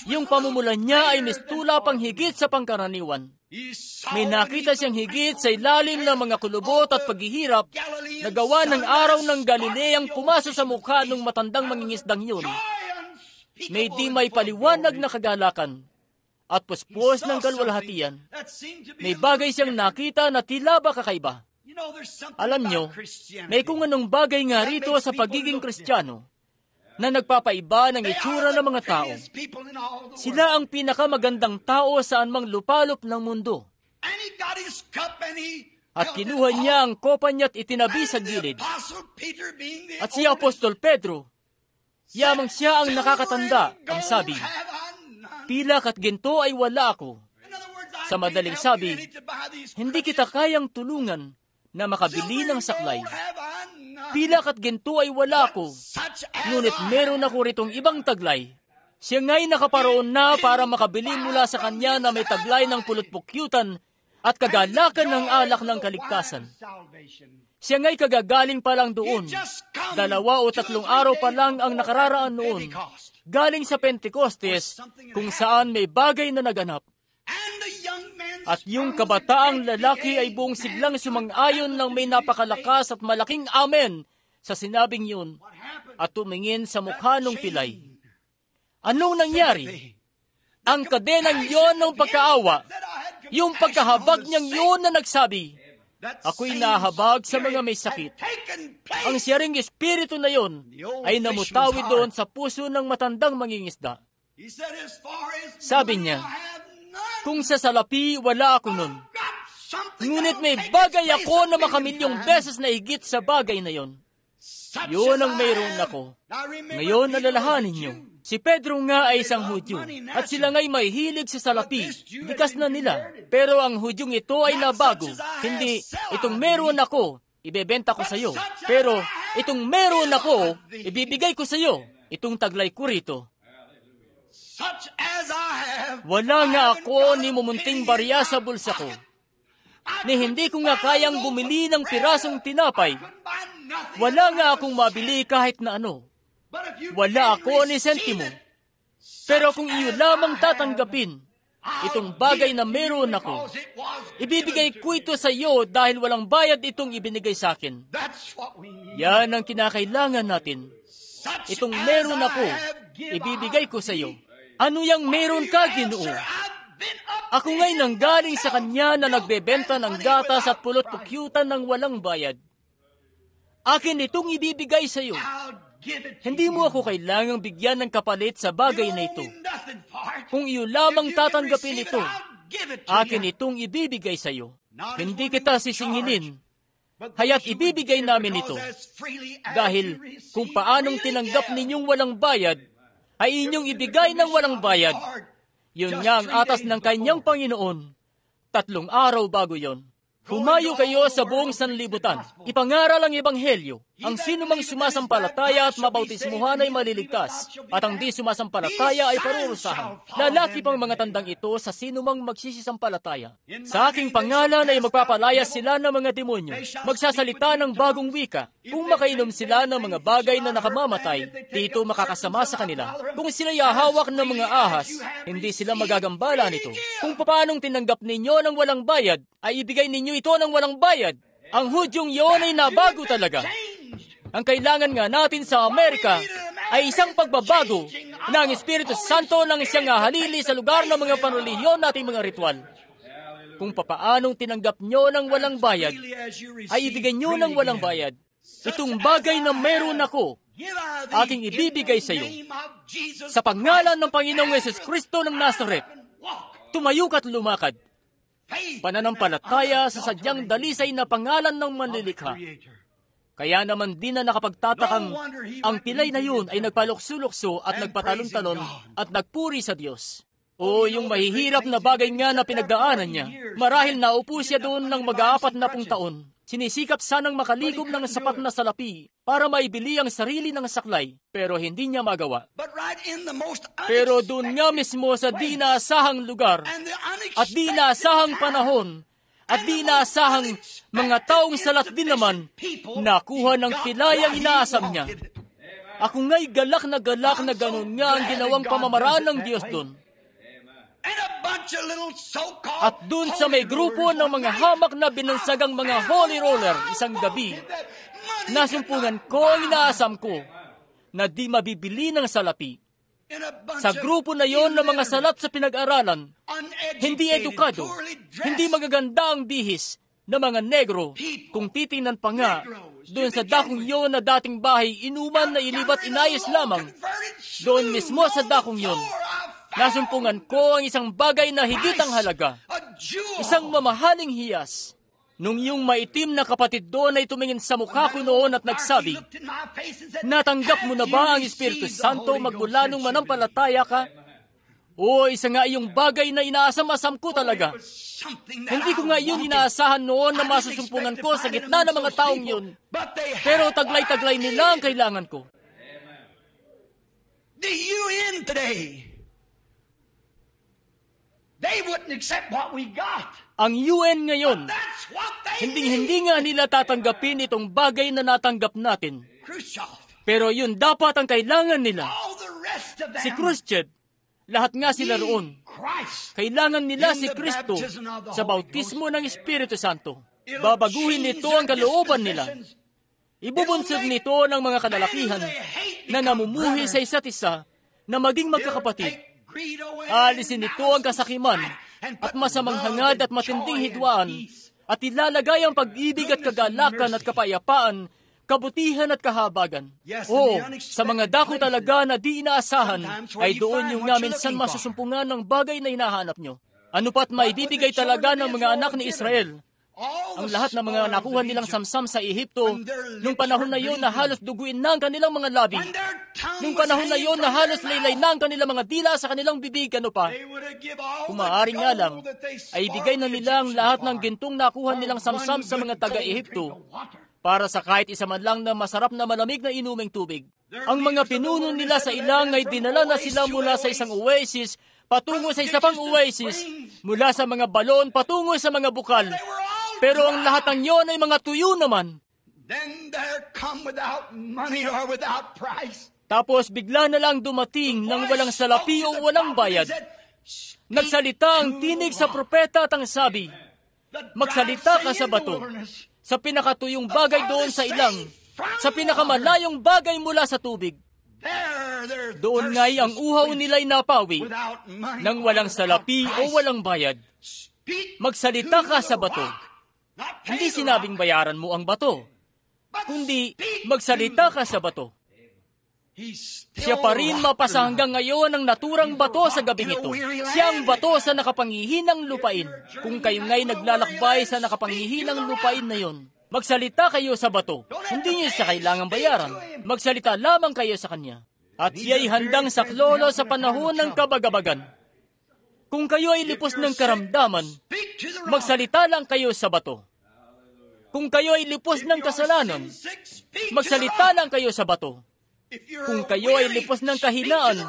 yung pamumulan niya ay mistula pang higit sa pangkaraniwan. May nakita siyang higit sa ilalim ng mga kulubot at paghihirap na gawa ng araw ng Galileang pumasok sa mukha ng matandang mangingisdang yun. May di may paliwanag na kagalakan at puspos ng kalwalhatian. May bagay siyang nakita na tila ba kakaiba. Alam nyo, may kung anong bagay nga rito sa pagiging Kristiyano na nagpapaiba ng itsura ng mga tao. Sila ang pinakamagandang tao saan mang lupalop ng mundo. At kinuha niya ang kopa niya at itinabi sa gilid. At si Apostol Pedro, yamang siya ang nakakatanda, ang sabi, pilak at ginto ay wala ako. Sa madaling sabi, hindi kita kayang tulungan na makabili ng saklay. Pilak at ginto ay wala ako, ngunit meron ako ritong ibang taglay. Siya nga'y nakaparoon na para makabili mula sa kanya na may taglay ng pulot-pukyutan at kagalakan ng alak ng kaligtasan. Siya nga'y kagagaling pa lang doon. 2 o 3 araw pa lang ang nakararaan noon. Galing sa Pentecostes, kung saan may bagay na naganap. At yung kabataang lalaki ay buong siglang sumang-ayon ng may napakalakas at malaking amen sa sinabing yun at tumingin sa mukha ng pilay. Anong nangyari? Ang kadenang yon ng pagkaawa, yung pagkahabag niyang yun na nagsabi, ako'y nahabag sa mga may sakit. Ang siyaring espiritu na yon ay namutawi doon sa puso ng matandang mangingisda. Sabi niya, kung sa salapi, wala ako nun. Ngunit may bagay ako na makamilyong beses na higit sa bagay na yon. Yun ang mayroon ako. Ngayon, alalahanin niyo, si Pedro nga ay isang Hudyo, at sila nga'y may hilig sa salapi. Likas na nila. Pero ang Hudyong ito ay nabago. Hindi, itong meron ako, ibebenta ko sa iyo. Pero itong meron ako, ibibigay ko sa iyo. Itong taglay ko rito. Wala nga ako ni mumunting barya sa bulsa ko, ni hindi ko nga kayang bumili ng pirasong tinapay. Wala nga akong mabili kahit na ano. Wala ako ni sentimo. Pero kung iyo lamang tatanggapin itong bagay na meron ako, ibibigay ko ito sa iyo dahil walang bayad itong ibinigay sa akin. Yan ang kinakailangan natin. Itong meron ako, ibibigay ko sa iyo. Ano yang meron ka, Ginoo? Ako nga'y nanggaling sa kanya na nagbebenta ng gatas at pulot-pukyutan ng walang bayad. Akin itong ibibigay sa iyo. Hindi mo ako kailangang bigyan ng kapalit sa bagay na ito. Kung iyo lamang tatanggapin ito, akin itong ibibigay sa iyo. Hindi kita sisingilin. Haya't ibibigay namin ito. Dahil kung paanong tinanggap ninyong walang bayad, ay inyong ibigay ng walang bayad. Yun nga ang atas ng kanyang Panginoon. 3 araw bago yon. Humayo kayo sa buong sanlibutan. Ipangaral ang ebanghelyo. Ang sinumang sumasampalataya at mabautismuhan ay maliligtas, at ang di sumasampalataya ay parurusahan. Lalaki pang mga tandang ito sa sinumang magsisisampalataya. Sa aking pangalan ay magpapalaya sila ng mga demonyo. Magsasalita ng bagong wika. Kung makainom sila ng mga bagay na nakamamatay, dito makakasama sa kanila. Kung sila hawak ng mga ahas, hindi sila magagambala nito. Kung paanong tinanggap ninyo ng walang bayad, ay ibigay ninyo ito ng walang bayad. Ang Hudyong iyon ay nabago talaga. Ang kailangan nga natin sa Amerika ay isang pagbabago na ang Espiritu Santo nang siyang hahalili sa lugar ng mga panrelihiyon nating mga ritual. Kung papaanong tinanggap nyo ng walang bayad, ay ibigay nyo ng walang bayad. Itong bagay na meron ako, aking ibibigay sa iyo. Sa pangalan ng Panginoong Yesus Kristo ng Nazaret, tumayo ka't lumakad. Pananampalataya sa sadyang dalisay na pangalan ng manlilikha. Kaya naman din na nakapagtatakang ang pilay na yun ay nagpalukso-lukso at nagpatalon-talon at nagpuri sa Diyos. O yung mahihirap na bagay nga na pinagdaanan niya, marahil naupo siya doon ng mag-40 taon. Sinisikap sanang makalikom ng sapat na salapi para maibili ang sarili ng saklay, pero hindi niya magawa. Pero doon nga mismo sa di inaasahang lugar at di inaasahang panahon at di inaasahang mga taong salat din naman, nakuha ng pilay ang inaasam niya. Ako nga'y galak na ganun nga ang ginawang pamamaraan ng Diyos doon. At dun sa may grupo ng mga hamak na binansagang mga holy roller isang gabi, nasumpungan ko ang inaasam ko na di mabibili ng salapi. Sa grupo na yon ng mga salat sa pinag-aralan, hindi edukado, hindi magaganda ang bihis na mga negro, kung titingnan pa nga, doon sa dakong yon na dating bahay, inuman na inibat inayos lamang, doon mismo sa dakong yon, nasumpungan ko ang isang bagay na higit ang halaga, isang mamahaling hiyas. Nung yung maitim na kapatid doon ay tumingin sa mukha ko noon at nagsabi, natanggap mo na ba ang Espiritu Santo magmula nung manampalataya ka? O isa nga iyong bagay na inaasam-asam ko talaga. Hindi ko nga yun inaasahan noon na masusumpungan ko sa gitna ng mga taong yun. Pero taglay-taglay nila ang kailangan ko. The UN today, they wouldn't accept what we got. Ang UN ngayon, That's what they hindi nga nila tatanggapin itong bagay na natanggap natin. Khrushchev, Pero yun dapat ang kailangan nila. all the rest of them, Si Khrushchev, lahat nga sila roon. Christ, Kailangan nila si Kristo sa bautismo ng Espiritu Santo. Babaguhin nito ang kalooban nila. Ibubunsod nito ng mga kalalakihan na namumuhi sa isa't isa na maging magkakapatid. Alisin nito ang kasakiman at masamang hangad at matinding hidwaan at ilalagay ang pag-ibig at kagalakan at kapayapaan, kabutihan at kahabagan. Oo, sa mga dako talaga na di inaasahan, ay doon yung nga minsan masusumpungan ng bagay na hinahanap nyo. Ano pa't maibibigay talaga ng mga anak ni Israel? Ang lahat ng mga nakuha nilang samsam sa Ehipto, nung panahon na yon na halos duguin na ang kanilang mga labi, nung panahon na yon na halos laylay na ang kanilang mga dila sa kanilang bibig, ano pa, kung maaari nga lang, ay ibigay na nila ang lahat ng gintong nakuha nilang samsam sa mga taga-Ehipto, para sa kahit isa man lang na masarap na malamig na inuming tubig. Ang mga pinuno nila sa ilang ay dinala na sila mula sa isang oasis, patungo sa isa pang oasis, mula sa mga balon, patungo sa mga bukal. Pero ang lahat ng yon ay mga tuyo naman. Then there come without money or without price. Tapos bigla na lang dumating ng walang salapi o walang bayad. Nagsalita ang tinig sa propeta at ang sabi, magsalita ka sa bato, sa pinakatuyong bagay doon sa ilang, sa pinakamalayong bagay mula sa tubig. Doon nga'y ang uhaw nila'y napawi, nang walang salapi o walang bayad. Magsalita ka sa bato. Hindi sinabing bayaran mo ang bato, kundi magsalita ka sa bato. Siya pa rin mapasa hanggang ngayon ang naturang bato sa gabing ito. Siya ang bato sa nakapanghihinang lupain. Kung kayo nga'y naglalakbay sa nakapanghihinang lupain na yon, magsalita kayo sa bato. Hindi niyo siya kailangang bayaran. Magsalita lamang kayo sa kanya. At siya'y handang saklolo sa panahon ng kabagabagan. Kung kayo ay lipos ng karamdaman, magsalita lang kayo sa bato. Kung kayo ay lipos ng kasalanan, magsalita lang kayo sa bato. Kung kayo ay lipos ng kahinaan,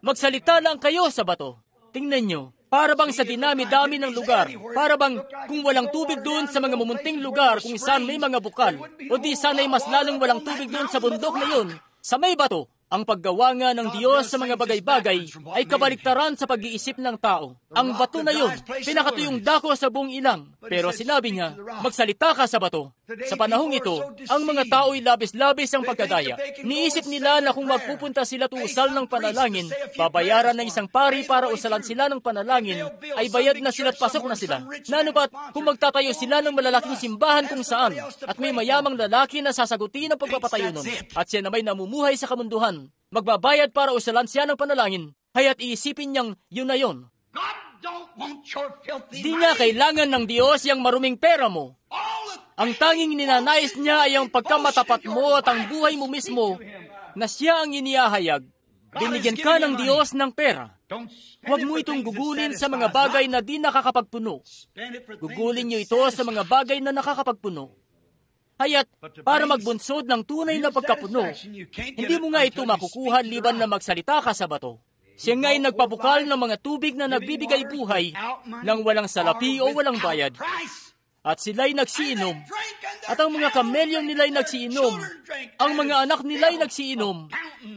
magsalita lang kayo sa bato. Tingnan nyo, para bang sa dinami-dami ng lugar, para bang kung walang tubig doon sa mga mumunting lugar kung saan may mga bukal, o di sana'y mas lalong walang tubig doon sa bundok na yun, sa may bato. Ang paggawa nga ng Diyos sa mga bagay-bagay ay kabaliktaran sa pag-iisip ng tao. Ang bato na yun, pinakatuyong dako sa buong ilang. Pero sinabi niya, magsalita ka sa bato. Sa panahong ito, ang mga tao ay labis-labis ang pagkadaya. Niisip nila na kung magpupunta sila tuusal ng panalangin, babayaran ng isang pari para usalan sila ng panalangin, ay bayad na sila at pasok na sila. Nanupat, kung magtatayo sila ng malalaking simbahan kung saan, at may mayamang lalaki na sasagutin ang pagpapatayo nun, at siya na may namumuhay sa kamunduhan, magbabayad para usalan siya ng panalangin, haya't iisipin niyang yun na yun. Di niya kailangan ng Diyos yung maruming pera mo. Ang tanging ninanais niya ay ang pagkamatapat mo at ang buhay mo mismo na siya ang inihahayag. Binigyan ka ng Diyos ng pera. Huwag mo itong gugulin sa mga bagay na di nakakapagpuno. Gugulin niyo ito sa mga bagay na nakakapagpuno. Haya't para magbunsod ng tunay na pagkapuno, hindi mo nga ito makukuha liban na magsalita ka sa bato. Siya nga'y nagpabukal ng mga tubig na nagbibigay buhay nang walang salapi o walang bayad. At sila'y nagsiinom. At ang mga kamelyo nila'y nagsiinom. Ang mga anak nila'y nagsiinom.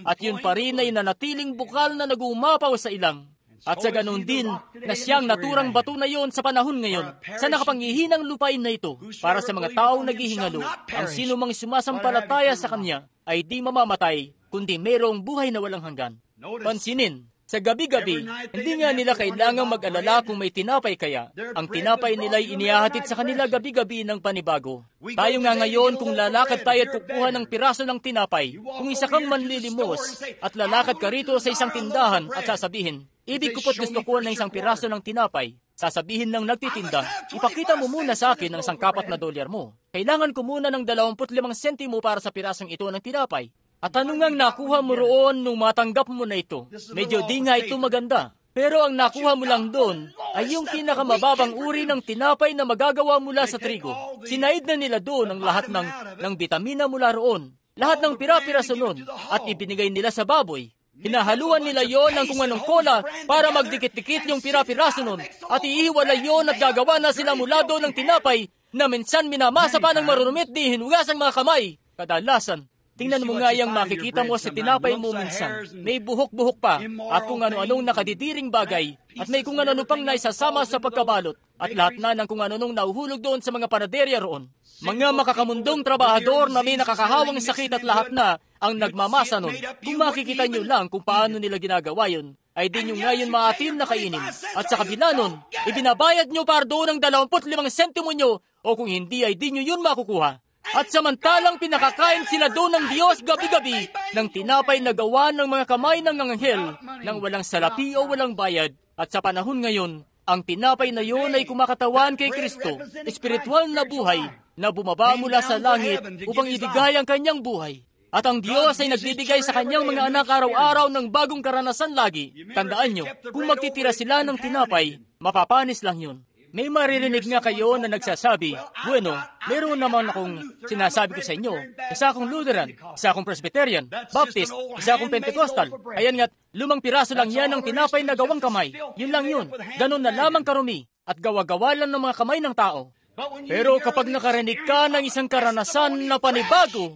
At yun pa rin ay nanatiling bukal na nagumapaw sa ilang. At sa ganun din, na siyang naturang bato na yon sa panahon ngayon, sa nakapangihinang lupain na ito, para sa mga taong naghihingalo, ang sino mang sumasampalataya sa Kanya ay di mamamatay, kundi mayroong buhay na walang hanggan. Pansinin, sa gabi-gabi, hindi nga nila kailangang mag-alala kung may tinapay kaya. Ang tinapay nila'y inihahatid sa kanila gabi-gabi ng panibago. Tayo nga ngayon, kung lalakad tayo at kukuha ng piraso ng tinapay, kung isa kang manlilimos, at lalakad ka rito sa isang tindahan at sasabihin, ibig ko po't gusto ko ng isang piraso ng tinapay. Sasabihin ng nagtitinda, ipakita mo muna sa akin ang $4 mo. Kailangan ko muna ng 25 sentimo para sa pirasong ito ng tinapay. At ano ngang nakuha mo roon nung matanggap mo na ito? Medyo di nga ito maganda. Pero ang nakuha mo lang doon ay yung pinakamababang uri ng tinapay na magagawa mula sa trigo. Sinaid na nila doon ang lahat ng bitamina mula roon. Lahat ng pira-piraso nun at ibinigay nila sa baboy. Hinahaluan nila yon ng kung anong kola para magdikit-dikit yung pira-piraso nun. At iiwalay yon at gagawa na sila mula doon ng tinapay na minsan minamasa pa ng marurumit di hinugas ang mga kamay. Kadalasan, tingnan mo nga yung makikita mo sa tinapay mo minsan. May buhok-buhok pa at kung ano-anong nakadidiring bagay at may kung ano-ano pang naisasama sa pagkabalot at lahat na ng kung ano-anong nauhulog doon sa mga panaderya roon. Mga makakamundong trabahador na may nakakahawang sakit at lahat na ang nagmamasa nun. Kung makikita nyo lang kung paano nila ginagawa yun, ay di nyo ngayon maatin na kainin. At sa kabila nun, ibinabayad nyo para doon ng 25 sentimo nyo o kung hindi ay di nyo yun makukuha. At samantalang pinakakain sila doon ng Diyos gabi-gabi ng tinapay na gawa ng mga kamay ng anghel nang walang salapi o walang bayad. At sa panahon ngayon, ang tinapay na yun ay kumakatawan kay Kristo, espiritual na buhay na bumaba mula sa langit upang ibigay ang kanyang buhay. At ang Diyos ay nagbibigay sa kanyang mga anak araw-araw ng bagong karanasan lagi. Tandaan nyo, kung magtitira sila ng tinapay, mapapanis lang yun. May maririnig nga kayo na nagsasabi, bueno, meron naman akong sinasabi ko sa inyo. Isa akong Lutheran, isa akong Presbyterian, Baptist, isa akong Pentecostal. Ayan nga't, 5 piraso lang yan ng tinapay na gawang kamay. Yun lang yun. Ganon na lamang karumi at gawa-gawa lang ng mga kamay ng tao. Pero kapag nakarinig ka ng isang karanasan na panibago,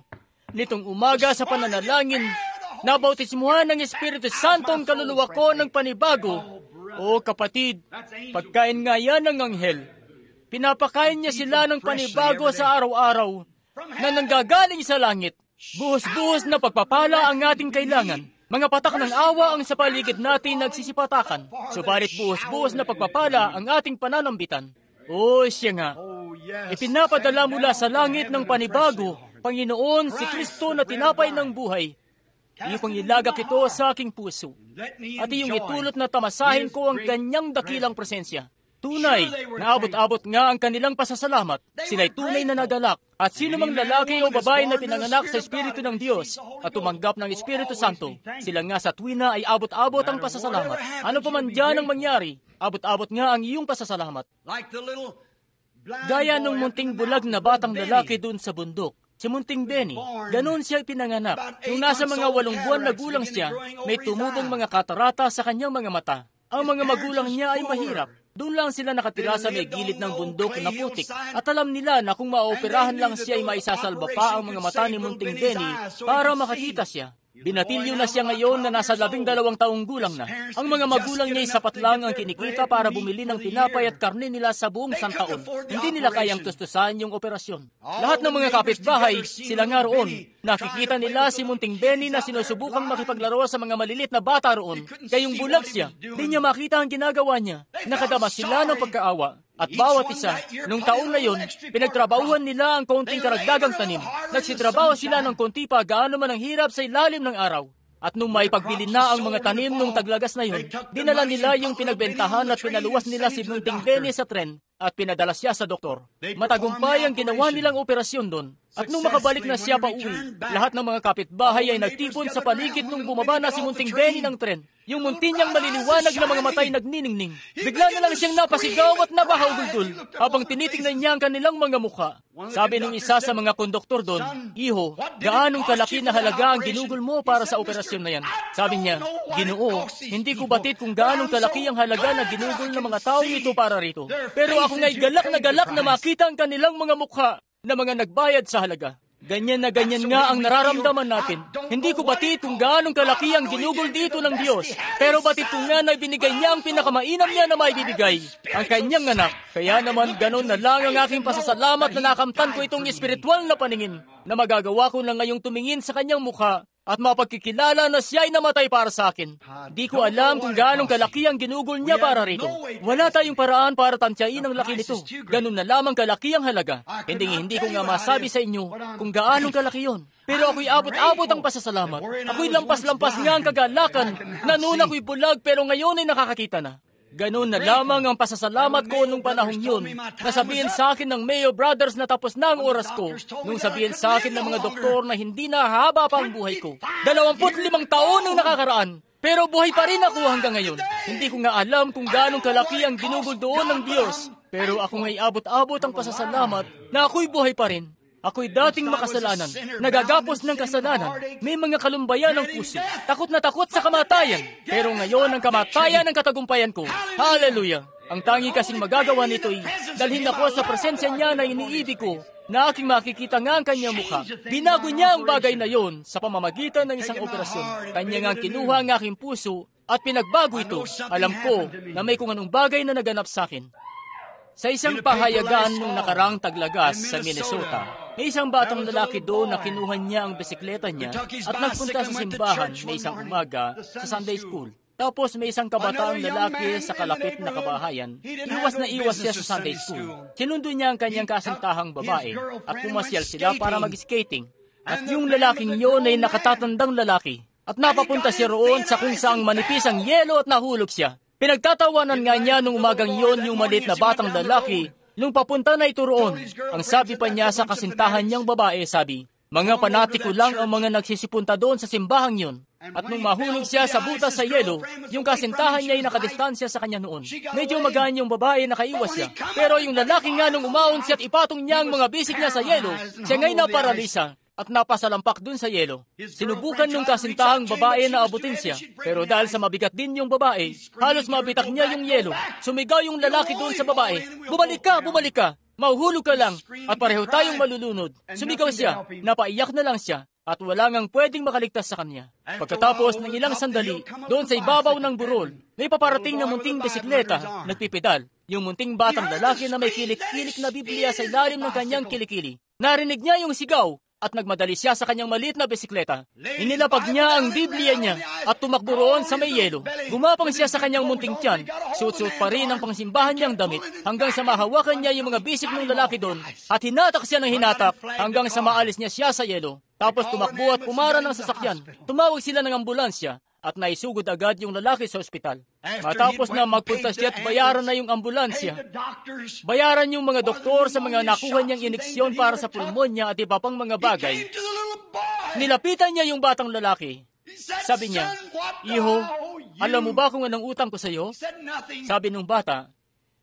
nitong umaga sa pananalangin, nabautismuhan ng Espiritu Santo ang kaluluwa ko ng panibago. O kapatid, pagkain nga yan ng anghel. Pinapakain niya sila ng panibago sa araw-araw na nanggagaling sa langit. Buhos-buhos na pagpapala ang ating kailangan. Mga patak ng awa ang sa paligid natin nagsisipatakan. Subalit buhos-buhos na pagpapala ang ating pananambitan. O siya nga, ipinapadala mula sa langit ng panibago, Panginoon si Kristo na tinapay ng buhay. Iyong ilagak ito sa aking puso. At iyong itulot na tamasahin ko ang kanyang dakilang presensya. Tunay, naabot-abot nga ang kanilang pasasalamat. Sila'y tunay na nagalak. At sino mang lalaki o babae na pinanganak sa Espiritu ng Diyos at tumanggap ng Espiritu Santo, sila nga sa tuwina ay abot-abot ang pasasalamat. Ano pa man dyan ang mangyari, abot-abot nga ang iyong pasasalamat. Gaya nung munting bulag na batang lalaki doon sa bundok. Si Munting Benny, ganoon siya pinanganak. Nung nasa mga 8 buwan na gulang siya, may tumubong mga katarata sa kanyang mga mata. Ang mga magulang niya ay mahirap. Doon lang sila nakatira sa may gilid ng bundok na putik. At alam nila na kung maoperahan lang siya ay maisasalba pa ang mga mata ni Munting Benny para makakita siya. Binatilyo na siya ngayon na nasa 12 taong gulang na. Ang mga magulang niya ay sapat lang ang kinikita para bumili ng tinapay at karne nila sa buong santaon. Hindi nila kayang tustusan yung operasyon. Lahat ng mga kapitbahay, sila nga roon. Nakikita nila si Munting Benny na sinusubukang makipaglaro sa mga malilit na bata roon. Kayong bulag siya, di niya makita ang ginagawa niya. Nakadama sila ng pagkaawa. At bawat isa, nung taon na yun, pinagtrabahuhan nila ang konting karagdagang tanim. Nagsitrabaho sila ng konti pa gaano man ang hirap sa ilalim ng araw. At nung may pagbili na ang mga tanim nung taglagas na yun, dinala nila yung pinagbentahan at pinaluwas nila si Munting Benny sa tren at pinadala siya sa doktor. Matagumpay ang ginawa nilang operasyon doon. At nung makabalik na siya pa uwi, lahat ng mga kapitbahay ay nagtipon sa paligid nung bumaba na si Munting Benny ng tren. Yung munti niyang maliliwanag na mga matay nagniningning. Bigla na lang siyang napasigaw at nabahaw-gulgul habang tinitingnan niya ang kanilang mga mukha. Sabi ng isa sa mga konduktor doon, "Iho, gaanong kalaki na halaga ang ginugol mo para sa operasyon na yan?" Sabi niya, "Ginoo, hindi ko batid kung gaanong kalaki ang halaga na ginugol ng mga tao ito para rito. Pero ako nga'y galak na makita ang kanilang mga mukha na mga nagbayad sa halaga." Ganyan na ganyan nga ang nararamdaman natin. Hindi ko batid kung gaanong kalaki ang ginugol dito ng Diyos. Pero batid ko nga na ibinigay niya ang pinakamainam niya na maibibigay, ang kanyang anak. Kaya naman ganon na lang ang aking pasasalamat na nakamtan ko itong espiritual na paningin na magagawa ko na ngayong tumingin sa kanyang mukha at mapagkikilala na siya ay namatay para sa akin. Di ko alam kung gaanong kalaki ang ginugol niya para rito. Wala tayong paraan para tansyain ang laki nito. Ganun na lamang kalaki ang halaga. Hindi ko nga masabi sa inyo kung gaanong kalaki yon. Pero ako'y abot-abot ang pasasalamat. Ako'y lampas-lampas nga ang kagalakan na noon ako'y bulag pero ngayon ay nakakakita na. Ganun na lamang ang pasasalamat ko nung panahong yun. Nasabihin sa akin ng Mayo Brothers na tapos na ang oras ko. Nung sabihin sa akin ng mga doktor na hindi na haba pa ang buhay ko. 25 taon ang nakakaraan. Pero buhay pa rin ako hanggang ngayon. Hindi ko nga alam kung gaano kalaki ang ginugol doon ng Diyos. Pero ako nga'y abot-abot ang pasasalamat na ako'y buhay pa rin. Ako'y dating makasalanan, nagagapos ng kasalanan, may mga kalumbayan ng puso, takot na takot sa kamatayan. Pero ngayon ang kamatayan ang katagumpayan ko. Hallelujah! Ang tangi kasing magagawa nito ay dalhin ako sa presensya niya na iniibig ko, na aking makikita nga ang kanyang mukha. Binago niya ang bagay na yon sa pamamagitan ng isang operasyon. Kanya nga kinuha ang aking puso at pinagbago ito. Alam ko na may kung anong bagay na naganap sa akin. Sa isang pahayagan nung nakaraang taglagas sa Minnesota, may isang batang lalaki doon na kinuha niya ang bisikleta niya at nagpunta sa simbahan na isang umaga sa Sunday School. Tapos may isang kabataang lalaki sa kalapit na kabahayan. Iwas na iwas siya sa Sunday School. Sinundo niya ang kanyang kasintahang babae at pumasyal sila para mag-skating. At yung lalaking yun ay nakatatandang lalaki. At napapunta siya roon sa kung saang manipis ang yelo at nahulog siya. Pinagtatawanan nga niya nung umagang yon yung maliit na batang lalaki nung papunta na ito roon. Ang sabi pa niya sa kasintahan niyang babae, sabi, "Mga panatiko lang ang mga nagsisipunta doon sa simbahang yon." At nung mahulog siya sa butas sa yelo, yung kasintahan niya ay nakadistansya sa kanya noon. Medyo magaan yung babae, nakaiwas siya. Pero yung lalaki nga nung umahon siya at ipatong niya ang mga bisig niya sa yelo, siya nga'y naparalisa at napasalampak dun sa yelo. Sinubukan nung kasintahang babae na abutin siya. Pero dahil sa mabigat din yung babae, halos mabitak niya yung yelo. Sumigaw yung lalaki dun sa babae, "Bumalik ka, bumalik ka! Mahuhulog ka lang at pareho tayong malulunod." Sumigaw siya, napaiyak na lang siya at wala ngang pwedeng makaligtas sa kanya. Pagkatapos ng ilang sandali, doon sa ibabaw ng burol, may paparating na munting bisikleta, nagpipedal. Yung munting batang lalaki na may kilik-kilik na Biblia sa ilalim ng kanyang kilikili. Narinig niya yung sigaw at nagmadali siya sa kanyang maliit na bisikleta. Inilapag niya ang Biblia niya at tumakbo roon sa may yelo. Gumapang siya sa kanyang munting tiyan. Suot-suot pa rin ang pangsimbahan niyang damit hanggang sa mahawakan niya yung mga bisig ng lalaki doon at hinatak siya ng hinatak hanggang sa maalis niya siya sa yelo. Tapos tumakbo at pumara ng sasakyan. Tumawag sila ng ambulansya at naisugod agad yung lalaki sa ospital. Matapos na magpunta siya at bayaran na yung ambulansya, bayaran yung mga doktor sa mga nakuha niyang ineksyon para sa pulmonya at iba pang mga bagay, nilapitan niya yung batang lalaki. Sabi niya, "Iho, alam mo ba kung anong utang ko sa iyo?" Sabi nung bata,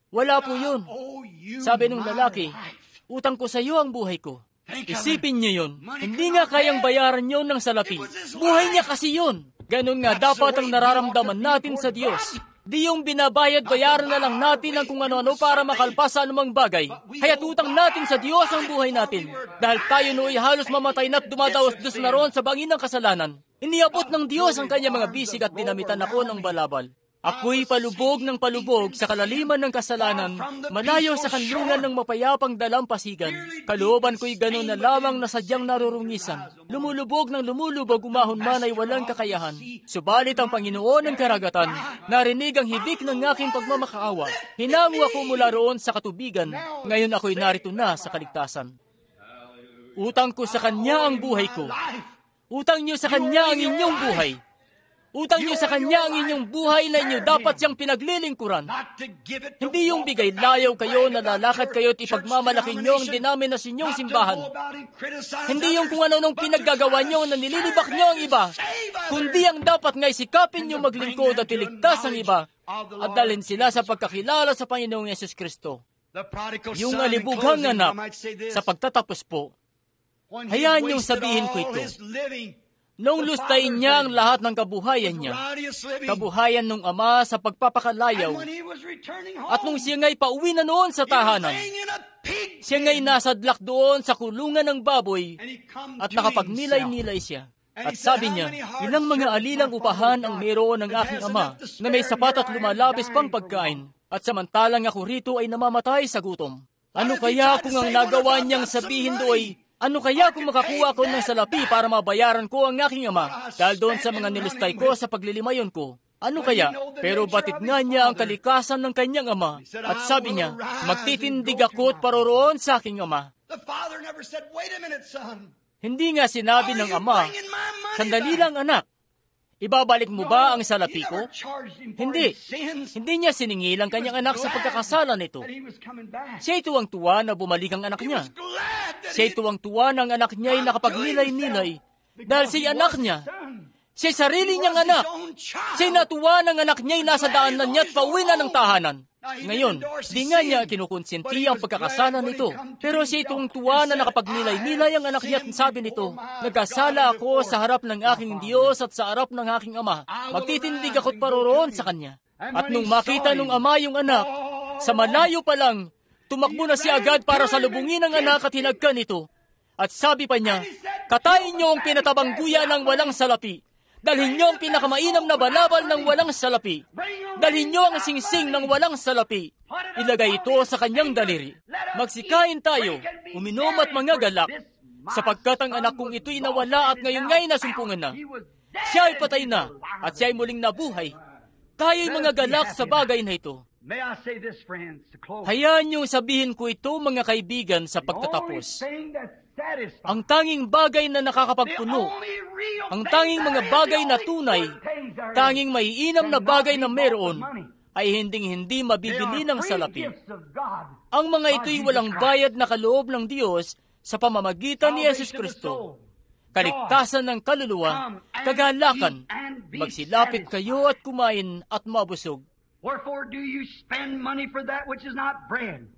Wala po yun. Oh, you Sabi nung my lalaki, life. utang ko sa iyo ang buhay ko. Isipin niyo yun. Hindi nga kayang bayaran yun ng salapi. Buhay niya kasi yun. Ganon nga dapat ang nararamdaman natin sa Diyos. Di yung binabayad-bayaran na lang natin ang kung ano-ano para makalpas sa anumang bagay. Kaya't utang natin sa Diyos ang buhay natin. Dahil tayo nooy halos mamatay na't dumadaos-dos na roon sa bangin ng kasalanan. Iniabot ng Diyos ang kanyang mga bisig at dinamitan ako ng balabal. Ako'y palubog ng palubog sa kalaliman ng kasalanan, malayo sa kanlungan ng mapayapang dalampasigan. Kalooban ko'y gano'n na lamang na sadyang narurungisan. Lumulubog ng lumulubog, umahon man ay walang kakayahan. Subalit ang Panginoon ng karagatan, narinig ang hibik ng aking pagmamakaawa. Hinango ako mula roon sa katubigan, ngayon ako'y narito na sa kaligtasan. Utang ko sa Kanya ang buhay ko. Utang niyo sa Kanya ang inyong buhay. Utang niyo sa Kanya ang inyong buhay na inyo dapat siyang pinaglilingkuran. Hindi yung bigay layaw kayo, nalalakad kayo at ipagmamalaki niyo ang denominasyon niyong simbahan. Hindi yung kung ano-anong pinaggagawa niyo na nililibak niyo ang iba. Kundi ang dapat nga'y sikapin niyo maglingkod at iligtas ang iba at dalhin sila sa pagkakilala sa Panginoong Yesus Kristo. Yung alibughang anak, sa pagtatapos po, hayaan niyong sabihin ko ito. Nung lustayin niya ang lahat ng kabuhayan niya, kabuhayan ng Ama sa pagpapakalayaw, at nung siya nga'y pauwi na noon sa tahanan, siya nga'y nasadlak doon sa kulungan ng baboy, at nakapagnilay-nilay siya. At sabi niya, ilang mga alilang upahan ang meron ng aking Ama, na may sapat at lumalabis pang pagkain, at samantalang ako rito ay namamatay sa gutom. Ano kaya kung ang nagawa niyang sabihin do'y, ano kaya kung makakuha ko ng salapi para mabayaran ko ang aking Ama dahil doon sa mga nilustay ko sa paglilimayon ko? Ano kaya? Pero batid nga niya ang kalikasan ng kanyang Ama. At sabi niya, magtitindig ako at paroroon sa aking Ama. Hindi nga sinabi ng Ama, sandali lang anak, ibabalik mo ba ang salapi ko? Hindi. Hindi niya siningil ang kanyang anak sa pagkakasala nito. Siya'y tuwang-tuwa na bumalik ang anak niya. Siya'y tuwang-tuwa na ang anak niya ay nakapagnilay-nilay dahil siya'y anak niya. Siya'y sarili niyang anak. Siya'y natuwa ng anak niya ay nasa daanan niya at pauwi na ng tahanan. Ngayon, di nga niya kinukonsenti ang pagkakasala nito. Pero siya'y tuwang-tuwa na nakapagnilay-nilay ang anak niya at sabi nito, nagkasala ako sa harap ng aking Diyos at sa harap ng aking Ama. Magtitindig ako't paroroon sa Kanya. At nung makita nung Ama yung anak, sa malayo pa lang, tumakbo na siya agad para salubungin ang anak at hinagkan ito. At sabi pa niya, katayin niyo ang pinatabang guya ng walang salapi. Dalhin niyo ang pinakamainam na balabal ng walang salapi. Dalhin niyo ang singsing ng walang salapi. Ilagay ito sa kanyang daliri. Magsikain tayo, uminom at mga galak, sapagkat ang anak kong ito'y nawala at ngayon nga'y nasumpungan na. Siya ay patay na at siya ay muling nabuhay. Tayo'y mga galak sa bagay na ito. Hayaan niyong sabihin ko ito, mga kaibigan, sa pagtatapos. Ang tanging bagay na nakakapagpuno, ang tanging mga bagay na tunay, tanging maiinam na bagay na meron, ay hinding-hindi mabibili ng salapi. Ang mga ito'y walang bayad na kaloob ng Diyos sa pamamagitan ni Yesus Kristo. Kaligtasan ng kaluluwa, kagalakan, magsilapit kayo at kumain at mabusog. Wherefore do you spend money for that which is not bread?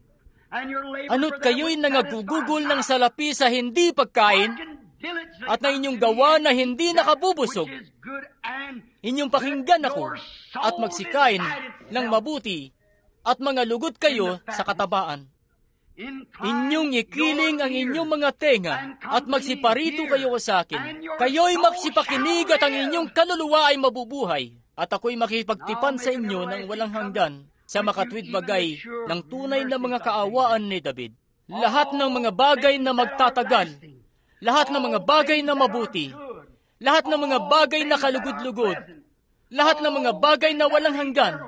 Ano't kayo'y nangagugugol ng salapi sa hindi pagkain at na inyong gawa na hindi nakabubusog. Inyong pakinggan ako at magsikain ng mabuti at mga lugot kayo sa katabaan. Inyong ikiling ang inyong mga tenga at magsiparito kayo sa akin. Kayo'y magsipakinig at ang inyong kaluluwa ay mabubuhay. At ako'y makipagtipan sa inyo ng walang hanggan sa makatwid bagay ng tunay na mga kaawaan ni David. Lahat ng mga bagay na magtatagal, lahat ng mga bagay na mabuti, lahat ng mga bagay na kalugod-lugod, lahat ng mga bagay na walang hanggan,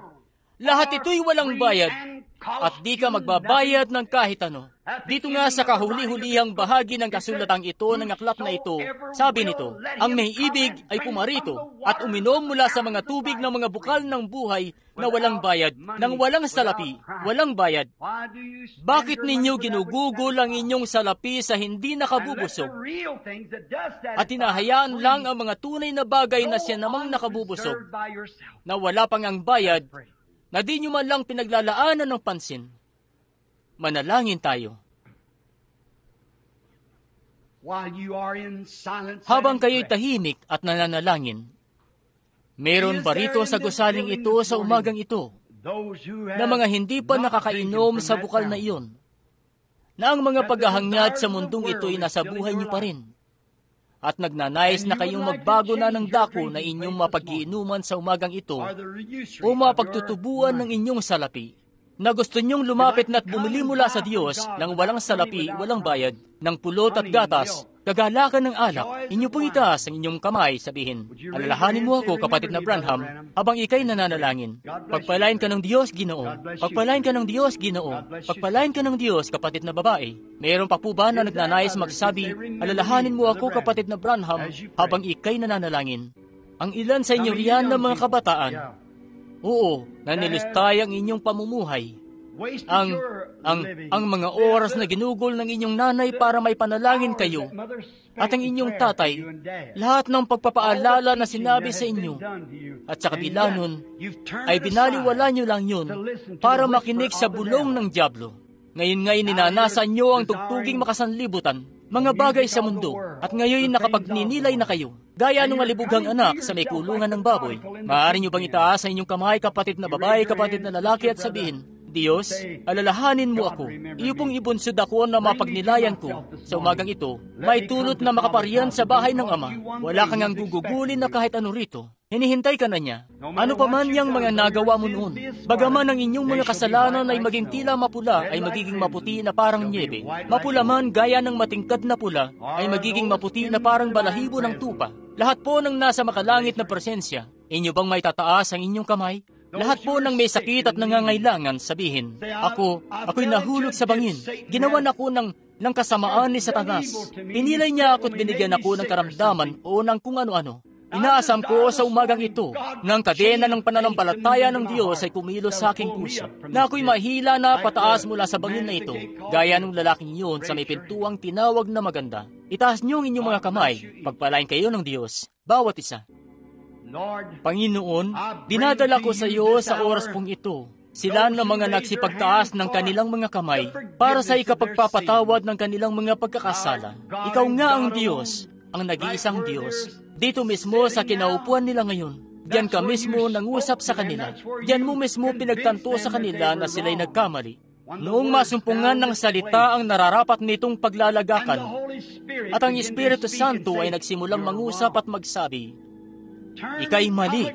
lahat ito'y walang bayad, at di ka magbabayad ng kahit ano. Dito nga sa kahuli-hulihang bahagi ng kasulatang ito ng aklat na ito, sabi nito, ang may ibig ay pumarito at uminom mula sa mga tubig ng mga bukal ng buhay na walang bayad, ng walang salapi, walang bayad. Bakit ninyo ginugugol ang inyong salapi sa hindi nakabubusog? At hinahayaan lang ang mga tunay na bagay na siya namang nakabubusog, na wala pang ang bayad, na di nyo man lang pinaglalaanan ng pansin. Manalangin tayo. While you are in silence Habang and kayo'y prayer, tahimik at nananalangin, meron ba rito sa gusaling ito sa umagang ito those who na have mga hindi pa not nakakainom taken from sa that bukal na fountain, iyon, na ang mga paghahangad sa mundong ito'y nasa buhay niyo pa rin, at nagnanais na kayong magbago na ng dako na inyong mapag-iinuman sa umagang ito or the usury o of mapagtutubuan ng inyong salapi, na gusto niyong lumapit na't bumili mula sa Diyos ng walang salapi, walang bayad, ng pulot at gatas, kagalakan ng alak, inyo pong itaas ang inyong kamay, sabihin, alalahanin mo ako, kapatid na Branham, habang ikay nananalangin. Pagpalain ka ng Diyos, Ginoo. Pagpalain ka ng Diyos, Ginoo. Pagpalain ka ng Diyos, kapatid na babae. Mayroon pa po ba na nagnanais magsabi, alalahanin mo ako, kapatid na Branham, habang ikay nananalangin? Ang ilan sa inyo riyan ng mga kabataan, oo, nanilistay ang inyong pamumuhay. Ang mga oras na ginugol ng inyong nanay para may panalangin kayo, at ang inyong tatay, lahat ng pagpapaalala na sinabi sa inyo, at sa kabila nun, ay binaliwala nyo lang yun para makinig sa bulong ng dyablo. Ngayon ninanasan nyo ang tugtuging makasanlibutan, mga bagay sa mundo, at ngayon nakapagninilay na kayo. Gaya nung alibughang anak sa may kulungan ng baboy. Maaari nyo bang itaas ang inyong kamay, kapatid na babae, kapatid na lalaki, at sabihin, Diyos, alalahanin mo ako. Iyo pong ibunsod ako na mapagnilayan ko. Sa umagang ito, may tulot na makapariyan sa bahay ng Ama. Wala kang ang gugugulin na kahit ano rito. Hinihintay ka na niya. Ano pa man yang mga nagawa mo noon, bagaman ang inyong mga kasalanan ay maging tila mapula, ay magiging maputi na parang nyebe. Mapula man gaya ng matingkad na pula, ay magiging maputi na parang balahibo ng tupa. Lahat po ng nasa makalangit na presensya, inyo bang may tataas ang inyong kamay? Lahat po ng may sakit at nangangailangan, sabihin, ako'y nahulog sa bangin. Ginawan ako ng kasamaan ni Satanas. Pinilay niya ako at binigyan ako ng karamdaman o ng kung ano-ano. Inaasam ko sa umagang ito, ng kadena ng pananampalataya ng Diyos ay kumilos sa aking puso, na ako'y mahila na pataas mula sa bangin na ito, gaya ng lalaking yun sa may pintuang tinawag na maganda. Itaas niyo ang inyong mga kamay, pagpalain kayo ng Diyos, bawat isa. Panginoon, dinadala ko sa iyo sa oras pong ito, sila na mga nagsipagtaas ng kanilang mga kamay para sa ikapagpapatawad ng kanilang mga pagkakasala. Ikaw nga ang Diyos, ang nag-iisang Diyos. Dito mismo sa kinaupuan nila ngayon, diyan ka mismo nangusap sa kanila. Diyan mo mismo pinagtanto sa kanila na sila'y nagkamali. Noong masumpungan ng salita ang nararapat nitong paglalagakan, at ang Espiritu Santo ay nagsimulang mangusap at magsabi, ika'y mali.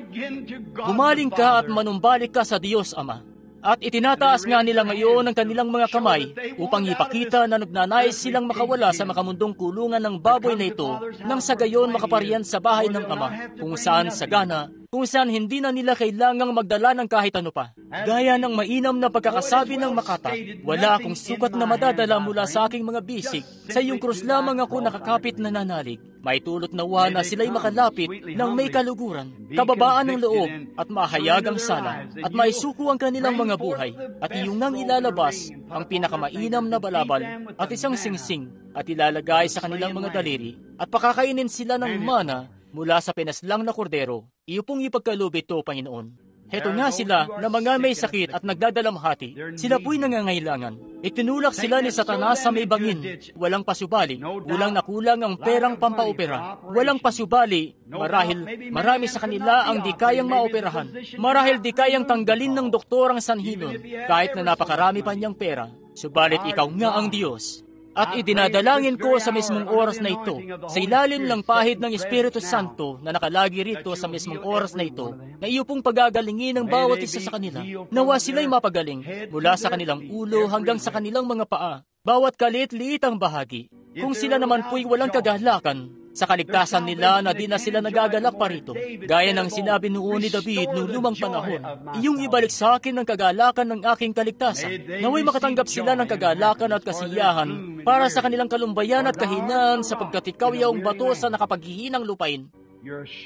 Bumaling ka at manumbalik ka sa Diyos Ama. At itinataas nga nila ngayon ang kanilang mga kamay upang ipakita na nagnanais silang makawala sa makamundong kulungan ng baboy na ito nang sa gayon makaparian sa bahay ng Ama, kung saan sagana, kung saan hindi na nila kailangang magdala ng kahit ano pa. Gaya ng mainam na pagkakasabi ng Makata, wala akong sukat na madadala mula sa aking mga bisig, sa iyong krus lamang ako nakakapit na nanalig. May tulot na na sila'y makalapit ng may kaluguran, kababaan ng loob, at mahayagang sala, at maisuko ang kanilang mga buhay, at iyong nang ilalabas ang pinakamainam na balabal, at isang singsing, at ilalagay sa kanilang mga daliri, at pakakainin sila ng mana mula sa pinaslang na kordero. Iyo pong ipagkaloob ito, Panginoon. Heto nga sila na mga may sakit at nagdadalamhati. Sila po'y nangangailangan. Itinulak sila ni Satanas sa may bangin. Walang pasubali. Kulang na kulang ang perang pampaopera. Walang pasubali. Marami sa kanila ang di kayang maoperahan. Marahil di kayang tanggalin ng doktor ang sanhinon, kahit na napakarami pa niyang pera. Subalit ikaw nga ang Diyos. At idinadalangin ko sa mismong oras na ito, sa ilalim ng pahid ng Espiritu Santo na nakalagi rito sa mismong oras na ito, na iyo pong pagagalingin ng bawat isa sa kanila. Nawa sila'y mapagaling mula sa kanilang ulo hanggang sa kanilang mga paa, bawat kalit-liit ang bahagi. Kung sila naman po'y walang kagalakan, sa kaligtasan nila na di na sila nagagalak pa rito. Gaya ng sinabi noon ni David noong lumang panahon, iyong ibalik sa akin ang kagalakan ng aking kaligtasan. Naway makatanggap sila ng kagalakan at kasiyahan para sa kanilang kalumbayan at kahinaan sapagkat ikaw iyong bato sa nakapaghihinang lupain.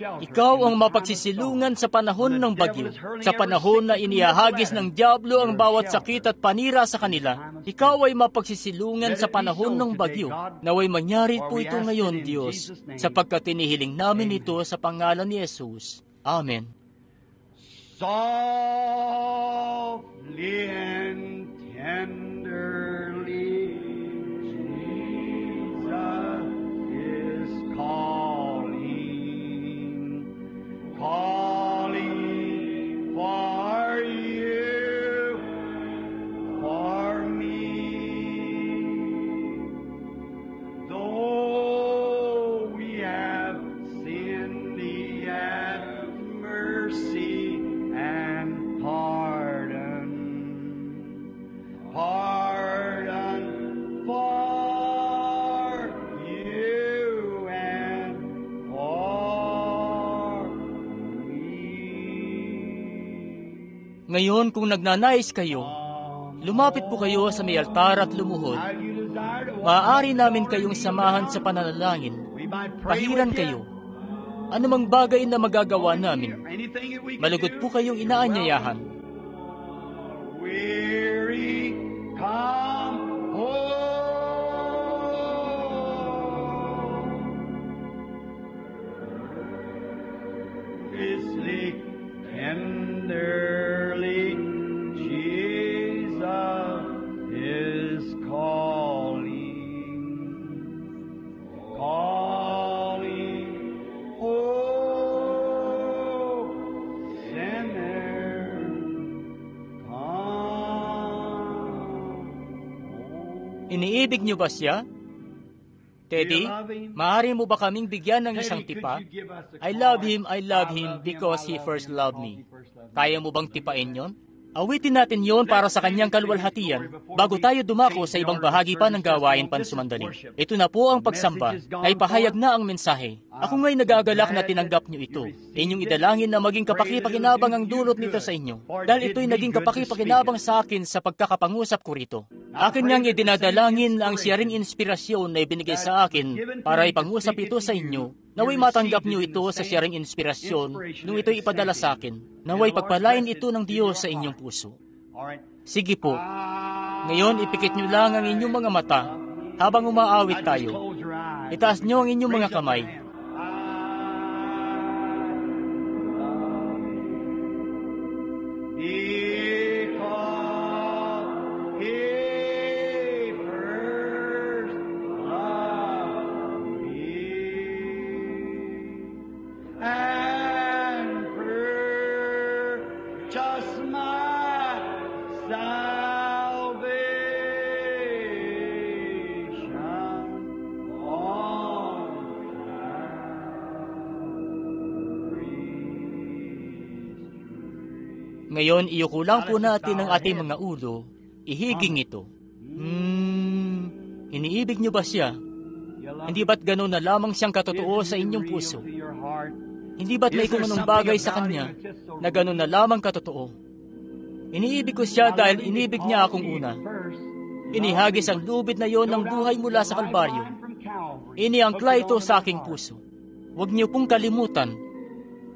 Ikaw ang mapagsisilungan sa panahon ng bagyo, sa panahon na inihahagis ng dyablo ang bawat sakit at panira sa kanila. Ikaw ay mapagsisilungan sa panahon ng bagyo. Naway mangyari po ito ngayon, Diyos, sapagkat tinihiling namin ito sa pangalan ni Jesus. Amen. softly and tenderly, Jesus is calling, calling for you, for me. Though we have sinned, He hath mercy and pardon, pardon for you and for me. Ngayon, kung nagnanais kayo, lumapit po kayo sa may altar at lumuhod. How do you desire to walk? Maaari namin kayong samahan sa pananalangin. We might pray Pahiran with you. kayo. Anumang bagay na magagawa namin, Anything that we can malugod do. po kayong inaanyayahan. Weary, come home. Sleep tenderly, Jesus is calling, calling, oh, sinner, come. Iniibig niyo ba siya? Teddy, maaari mo ba kaming bigyan ng isang tipa? I love him because he first loved me. Kaya mo bang tipain yon? Awitin natin yon para sa kanyang kaluwalhatian bago tayo dumako sa ibang bahagi pa ng gawain pansumandali. Ito na po ang pagsamba. Ay pahayag na ang mensahe. Ako nga'y nagagalak na tinanggap niyo ito. Inyong idalangin na maging kapaki-pakinabang ang dulot nito sa inyo. Dahil ito'y naging kapaki-pakinabang sa akin sa pagkakapangusap ko rito. Akin niyang idinadalangin ang siya ring inspirasyon na ibinigay sa akin para ipangusap ito sa inyo. Naway matanggap niyo ito sa siya ring inspirasyon nung ito'y ipadala sa akin. Naway pagpalain ito ng Diyos sa inyong puso. Sige po. Ngayon, ipikit niyo lang ang inyong mga mata habang umaawit tayo. Itaas niyo ang inyong mga kamay. Ngayon, iyuko lang po natin ang ating mga ulo, ihiging ito. Iniibig niyo ba siya? Hindi ba't gano'n na lamang siyang katotoo sa inyong puso? Hindi ba't may kung anong bagay sa kanya na gano'n na lamang katotoo? Iniibig ko siya dahil inibig niya akong una. Inihagis ang lubid na yon ng buhay mula sa Kalbaryo. Iniangkla ito sa aking puso. Huwag niyo pong kalimutan,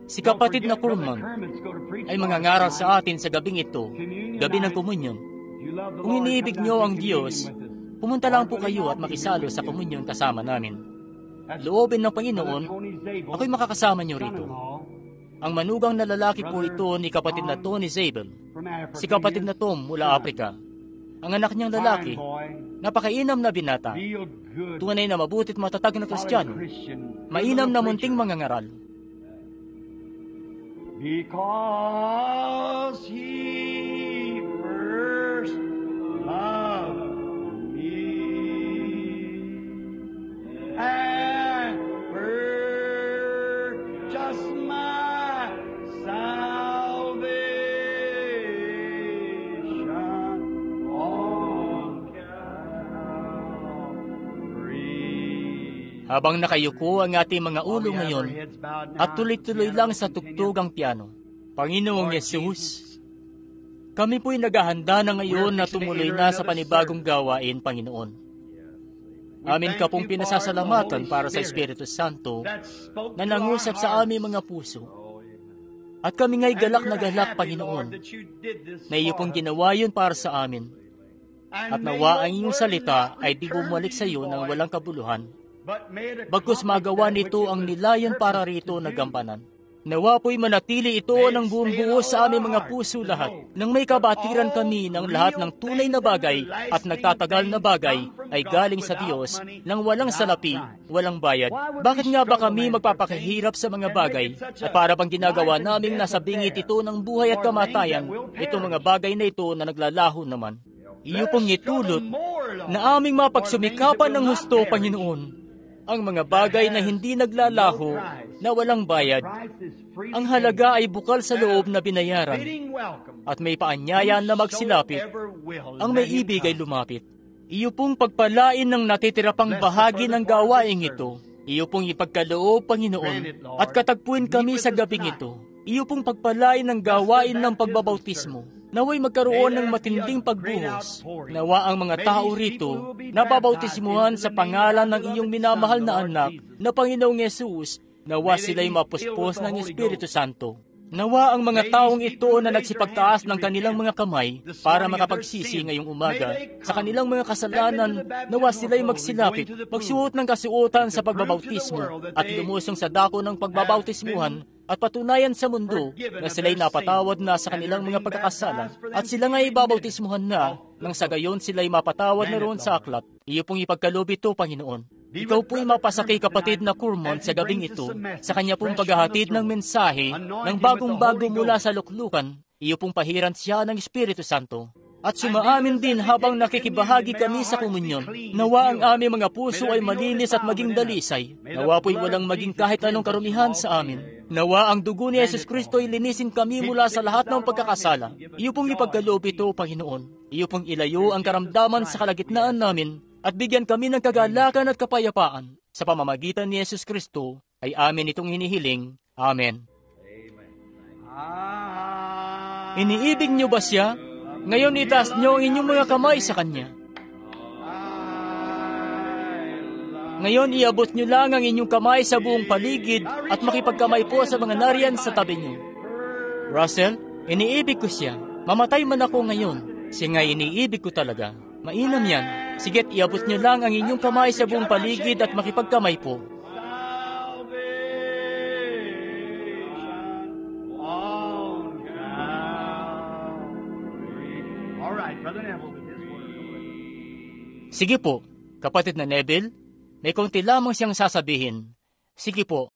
si kapatid na Kurman ay mangangaral sa atin sa gabing ito, gabi ng komunyon. Kung iniibig niyo ang Diyos, pumunta lang po kayo at makisalo sa komunyon kasama namin. Loobin ng Panginoon, ako'y makakasama niyo rito. Ang manugang na lalaki po ito ni kapatid na Tony Zabel, si kapatid na Tom mula Africa. Ang anak niyang lalaki, napakainam na binata, tunay na mabutit matatag na Kristiyano, mainam na munting mangangaral. Because He first loved me and purchased my salvation on Calvary. Habang nakayuko ang ating mga ulo ngayon at tuloy-tuloy lang sa tugtugang piano, Panginoong Yesus, kami po'y naghahanda na ngayon na tumuloy na sa panibagong gawain, Panginoon. Amin ka pong pinasasalamatan para sa Espiritu Santo na nangusap sa aming mga puso. At kami nga'y galak na galak, Panginoon, na iyo pong ginawa yun para sa amin. At nawa ang iyong salita ay di bumalik sa iyo ng walang kabuluhan. Bagkus magawa nito ang nilayan para rito na gampanan. Nawa po'y manatili ito ng buong buo sa aming mga puso lahat. Nang may kabatiran kami ng lahat ng tunay na bagay at nagtatagal na bagay ay galing sa Diyos nang walang salapi, walang bayad. Bakit nga ba kami magpapakahirap sa mga bagay at para bang ginagawa naming nasa bingit ito ng buhay at kamatayan, itong mga bagay na ito na naglalaho naman? Iyo pong itulot na aming mapagsumikapan ng husto, Panginoon, ang mga bagay na hindi naglalaho, na walang bayad. Ang halaga ay bukal sa loob na binayaran, at may paanyaya na magsilapit. Ang may ibig ay lumapit. Iyo pong pagpalain ng natitira pang bahagi ng gawaing ito. Iyo pong ipagkaloob, Panginoon, at katagpuin kami sa gabing ito. Iyo pong pagpalain ng gawain ng pagbabautismo. Naway magkaroon ng matinding pagbuhos. Nawa ang mga tao rito na babautismuhan sa pangalan ng iyong minamahal na anak na Panginoong Yesus. Nawa sila'y mapuspos ng Espiritu Santo. Nawa ang mga taong ito na nagsipagtaas ng kanilang mga kamay para makapagsisi ngayong umaga sa kanilang mga kasalanan, nawa sila'y magsilapit, magsuot ng kasuotan sa pagbabautismo at lumusong sa dako ng pagbabautismuhan at patunayan sa mundo na sila'y napatawad na sa kanilang mga pagkakasala at sila nga'y babautismuhan na nang sa gayon sila'y mapatawad na roon sa aklat. Iyo pong ipagkaloob ito, Panginoon. Ikaw po'y mapasakay kapatid na Kurmon sa gabing ito sa kanya pong paghahatid ng mensahe ng bagong-bago mula sa luklukan. Iyo pong pahiran siya ng Espiritu Santo. At sumaamin din habang nakikibahagi kami sa komunyon. Nawa ang aming mga puso ay malinis at maging dalisay. Nawa po'y walang maging kahit anong karumihan sa amin. Nawa ang dugo ni Jesus Kristo ay linisin kami mula sa lahat ng pagkakasala. Iyo pong ipagkaloob ito, Panginoon. Iyo pong ilayo ang karamdaman sa kalagitnaan namin at bigyan kami ng kagalakan at kapayapaan. Sa pamamagitan ni Jesus Kristo ay amin itong hinihiling. Amen. Iniibig niyo ba siya? Ngayon itaas niyo ang inyong mga kamay sa Kanya. Ngayon iabot niyo lang ang inyong kamay sa buong paligid at makipagkamay po sa mga nariyan sa tabi niyo. Russell, iniibig ko siya. Mamatay man ako ngayon. Siya nga iniibig ko talaga. Mainam yan. Sige't iabot niyo lang ang inyong kamay sa buong paligid at makipagkamay po. Sige po, kapatid na Neville, may konti lamang siyang sasabihin. Sige po,